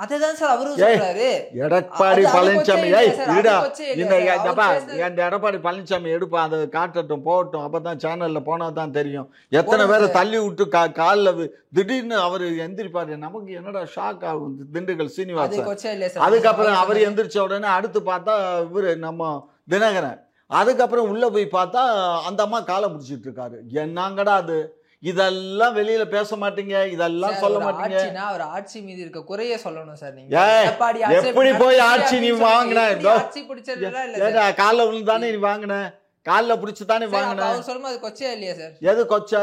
அதுதான் சார் அவரும் சொல்றாரு. எடப்பாடி பழனிசாமி இந்த எடப்பாடி பழனிசாமி எடுப்பா, அதை காட்டட்டும் போகட்டும். அப்பதான் சேனல்ல போனா தான் தெரியும். எத்தனை பேரை தள்ளி விட்டு காலில் திடீர்னு அவரு எந்திரிப்பாரு. நமக்கு என்னடா ஷாக் ஆகும். திண்டுக்கல் சீனிவாசன். அதுக்கப்புறம் அவர் எந்திரிச்ச உடனே அடுத்து பார்த்தா இவரு நம்ம தினகரன். அதுக்கப்புறம் உள்ள போய் பார்த்தா அந்த அம்மா காலை முடிச்சிட்டு இருக்காரு. என்னங்கடா அது? இதெல்லாம் வெளியில பேச மாட்டீங்க, இதெல்லாம் சொல்ல மாட்டீங்க. அவர் ஆட்சி மீது இருக்க குறைய சொல்லணும் சார். நீங்க எப்படி போய் ஆட்சி நீ வாங்கின? காலில் விழுந்தானே நீ வாங்கின, காலில் பிடிச்சுதானே வாங்கின. சொல்லும்போது கொச்சை இல்லையா சார்? எது கொச்சை?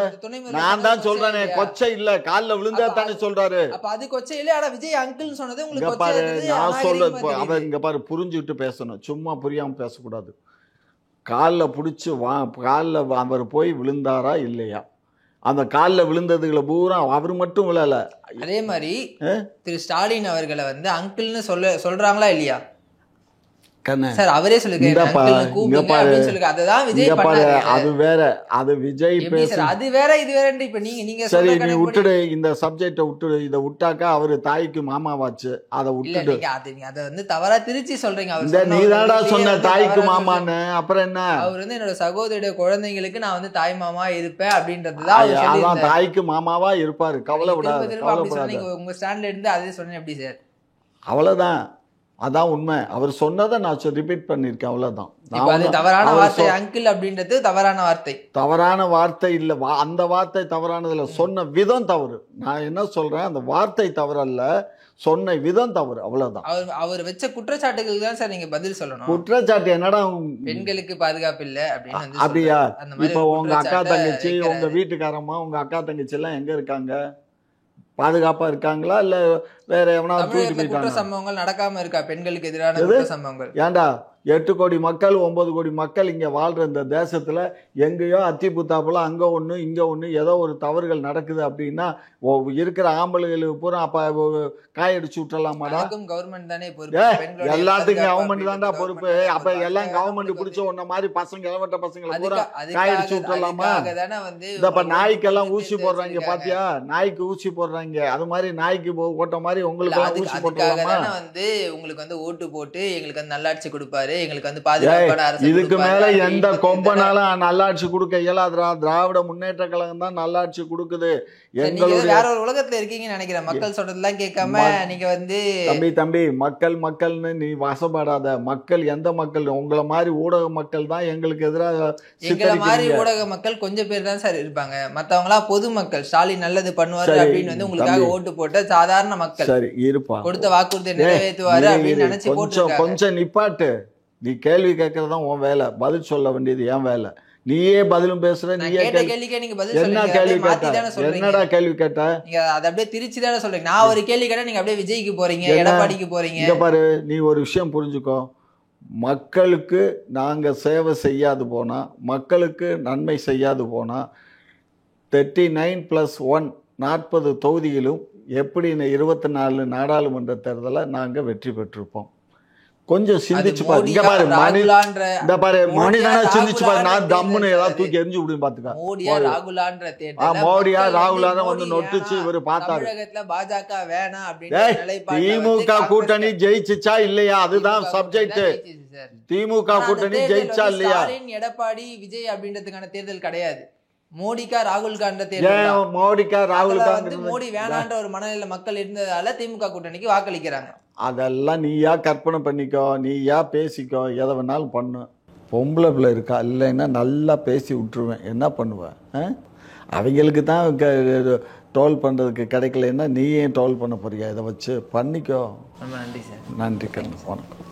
நான் தான் சொல்றேனே, கொச்சை இல்ல, காலில் விழுந்தா தானே சொல்றாரு. அப்ப அது கொச்சை இல்ல. ஆனா விஜய் அங்கிள் சொன்னது உங்களுக்கு பாரு, நான் சொல்ல அவர் இங்க பாரு, புரிஞ்சுட்டு பேசணும், சும்மா புரியாம பேசக்கூடாது. காலில் பிடிச்சி காலில் அவர் போய் விழுந்தாரா இல்லையா? அந்த காலில் விழுந்ததுகளை பூரா அவர் மட்டும் விழல. அதே மாதிரி திரு ஸ்டாலின் அவர்களை வந்து அங்கிள்னு சொல்றாங்களா இல்லையா சார்? அவரே சொல்லுங்க. அது வேற, அது விஜய் பேச, அது வேற, இது வேற. இப்ப நீங்க சரி, நீ விட்டுடு இந்த சப்ஜெக்ட விட்டுடு. இத விட்டாக்கா அவரு தாய்க்கு மாமாவாச்சு, அதை விட்டுடு. அத வந்து தவறா திருச்சி சொல்றீங்க. நீ தானடா சொன்ன தாய்க்கு மாமான்னு. அப்புறம் என்ன? அவர் வந்து என்னோட சகோதரியோட குழந்தைங்களுக்கு நான் வந்து தாய் மாமா இருப்பேன் அப்படின்றதுதான். தாய்க்கு மாமாவா இருப்பாரு, கவலைப்படாது. உங்க ஸ்டாண்ட்ல இருந்து அதே சொன்னேன் எப்படி சார்? அவ்வளவுதான், அதான் உண்மை. அவர் சொன்னதை நான் ரிப்பீட் பண்ணிருக்கேன், அவ்வளவுதான். தவறான வார்த்தை அங்கிள் அப்படின்றது தவறான வார்த்தை. தவறான வார்த்தை இல்ல, அந்த வார்த்தை தவறானதுல சொன்ன விதம் தவறு. நான் என்ன சொல்றேன், அந்த வார்த்தை தவறல்ல, சொன்ன விதம் தவறு, அவ்வளவுதான். அவர் வச்ச குற்றச்சாட்டுகளுக்கு தான் சார் நீங்க பதில் சொல்லணும். குற்றச்சாட்டு என்னடா? பெண்களுக்கு பாதுகாப்பு இல்ல அப்படின்னு. அப்படியா? இப்ப உங்க அக்கா தங்கச்சி, உங்க வீட்டுக்காரம்மா, உங்க அக்கா தங்கச்சி எல்லாம் எங்க இருக்காங்க? பாதுகாப்பா இருக்காங்களா இல்ல வேற எவனாவது தூக்கிட்டு போயிட்டாங்க? குற்ற சம்பவங்கள் நடக்காம இருக்கா? பெண்களுக்கு எதிரான குற்ற சம்பவங்கள். ஏண்டா 8 கோடி மக்கள் 9 கோடி மக்கள் இங்க வாழ்ற இந்த தேசத்துல எங்கேயோ அத்தி புத்தாப்புல அங்க ஒண்ணு இங்க ஒண்ணு ஏதோ ஒரு தவறுகள் நடக்குது அப்படின்னா இருக்கிற ஆம்பளைகளுக்கு பூரா அப்ப காயடிச்சு விட்டுலாமாடா? கவர்மெண்ட் தானே பொறுப்பு. எல்லாத்துக்கும் கவர்மெண்ட் தான்டா பொறுப்பு. அப்ப எல்லாம் கவர்மெண்ட் பிடிச்ச ஒன்ன மாதிரி பசங்க இளவட்ட பசங்களை பூரா காயடிச்சு விட்டுலாமா? இந்த நாய்க்கெல்லாம் ஊசி போடுறாங்க பாத்தியா? நாய்க்கு ஊசி போடுறாங்க, அது மாதிரி நாய்க்கு ஓட்ட மாதிரி உங்களுக்கு ஊசி போட்டுலாமா? வந்து உங்களுக்கு வந்து ஓட்டு போட்டு எங்களுக்கு வந்து நல்லாட்சி கொடுப்பாரு, எங்களுக்கு வந்து பாதுகாப்பான அரசு. இதுக்கு மேல எந்த கொம்பனாலும் நல்லாட்சி கொடுக்க இயலாதுடா. திராவிட முன்னேற்ற கழகம் தான் நல்லாட்சி கொடுக்குது. எங்களுடைய வேற ஒரு உலகத்துல இருக்கீங்கன்னு நினைக்கிறேன். மக்கள் சொல்றதெல்லாம் கேட்காம நீங்க வந்து தம்பி மக்கள்னு நீ வசப்படாத. மக்கள் எந்த மக்கள்? உங்களை மாதிரி ஊடக மக்கள் தான் எங்களுக்கு எதிராக. எங்களை மாதிரி ஊடக மக்கள் கொஞ்சம் பேர் தான் சார் இருப்பாங்க. மத்தவங்க எல்லாம் பொதுமக்கள். ஸ்டாலின் நல்லது பண்ணுவாரு அப்படின்னு வந்து உங்களுக்காக ஓட்டு போட்ட சாதாரண மக்கள். சரி இருப்பா, கொடுத்த வாக்குறுதியை நிறைவேற்றுவாரு அப்படின்னு நினைச்சு போட்டு கொஞ்சம் நிப்பாட்டு. நீ கேள்வி கேட்கறதான் உன் வேலை, பதில் சொல்ல வேண்டியது என் வேலை. நீயே பதிலும் பேசுற. நீயே என்ன கேள்வி கேட்ட? என்னடா கேள்வி கேட்ட? நீங்க அதை அப்படியே திருச்சி தானே சொல்றீங்க. நான் ஒரு கேள்வி கேட்டா நீங்க அப்படியே விஜய்க்கு போறீங்க, எடப்பாடிக்கு போறீங்க. இங்க பாரு, நீ ஒரு விஷயம் புரிஞ்சுக்கோ. மக்களுக்கு நாங்க சேவை செய்யாது போனா, மக்களுக்கு நன்மை செய்யாது போனா 39+1 40 தொகுதியிலும் எப்படி 24 நாடாளுமன்ற தேர்தலை நாங்க வெற்றி பெற்றிருப்போம். கொஞ்சம் சிந்திச்சு பாரு. இங்க பாரு இந்த பாரு மனிதனா சிந்திச்சு பாரு. நான் தம்முன்னு ஏதாவது தூக்கி எரிஞ்சு விடுன்னு பாத்துக்க. மோடியா ராகுலான்ற மோடியா ராகுலான வந்து நொட்டுச்சு இவரு பார்த்தாரு. தமிழகத்துல பாஜக வேணாம் அப்படின்னு திமுக கூட்டணி ஜெயிச்சுச்சா இல்லையா அதுதான் சப்ஜெக்ட். திமுக கூட்டணி ஜெயிச்சா இல்லையா? எடப்பாடி விஜய் அப்படின்றதுக்கான தேர்தல் கிடையாது. மோடிக்கா ராகுல் காந்த தேர்தல். மோடிக்கா ராகுல் காந்தி மோடி வேணான்ற ஒரு மனநிலை மக்கள் இருந்ததால திமுக கூட்டணிக்கு வாக்களிக்கிறாங்க. அதெல்லாம் நீயா கற்பனை பண்ணிக்கோ, நீயா பேசிக்கோ, எதை வேணாலும் பண்ணு. பொம்பளை பிள்ளை இருக்கா இல்லைன்னா நல்லா பேசி விட்டுருவேன். என்ன பண்ணுவேன்? அவங்களுக்கு தான் டோல் பண்ணுறதுக்கு கிடைக்கலன்னா நீ ஏன் டோல் பண்ண போறியா? இதை வச்சு பண்ணிக்கோ. ரொம்ப நன்றி சார். நன்றி கண்ணு, வணக்கம்.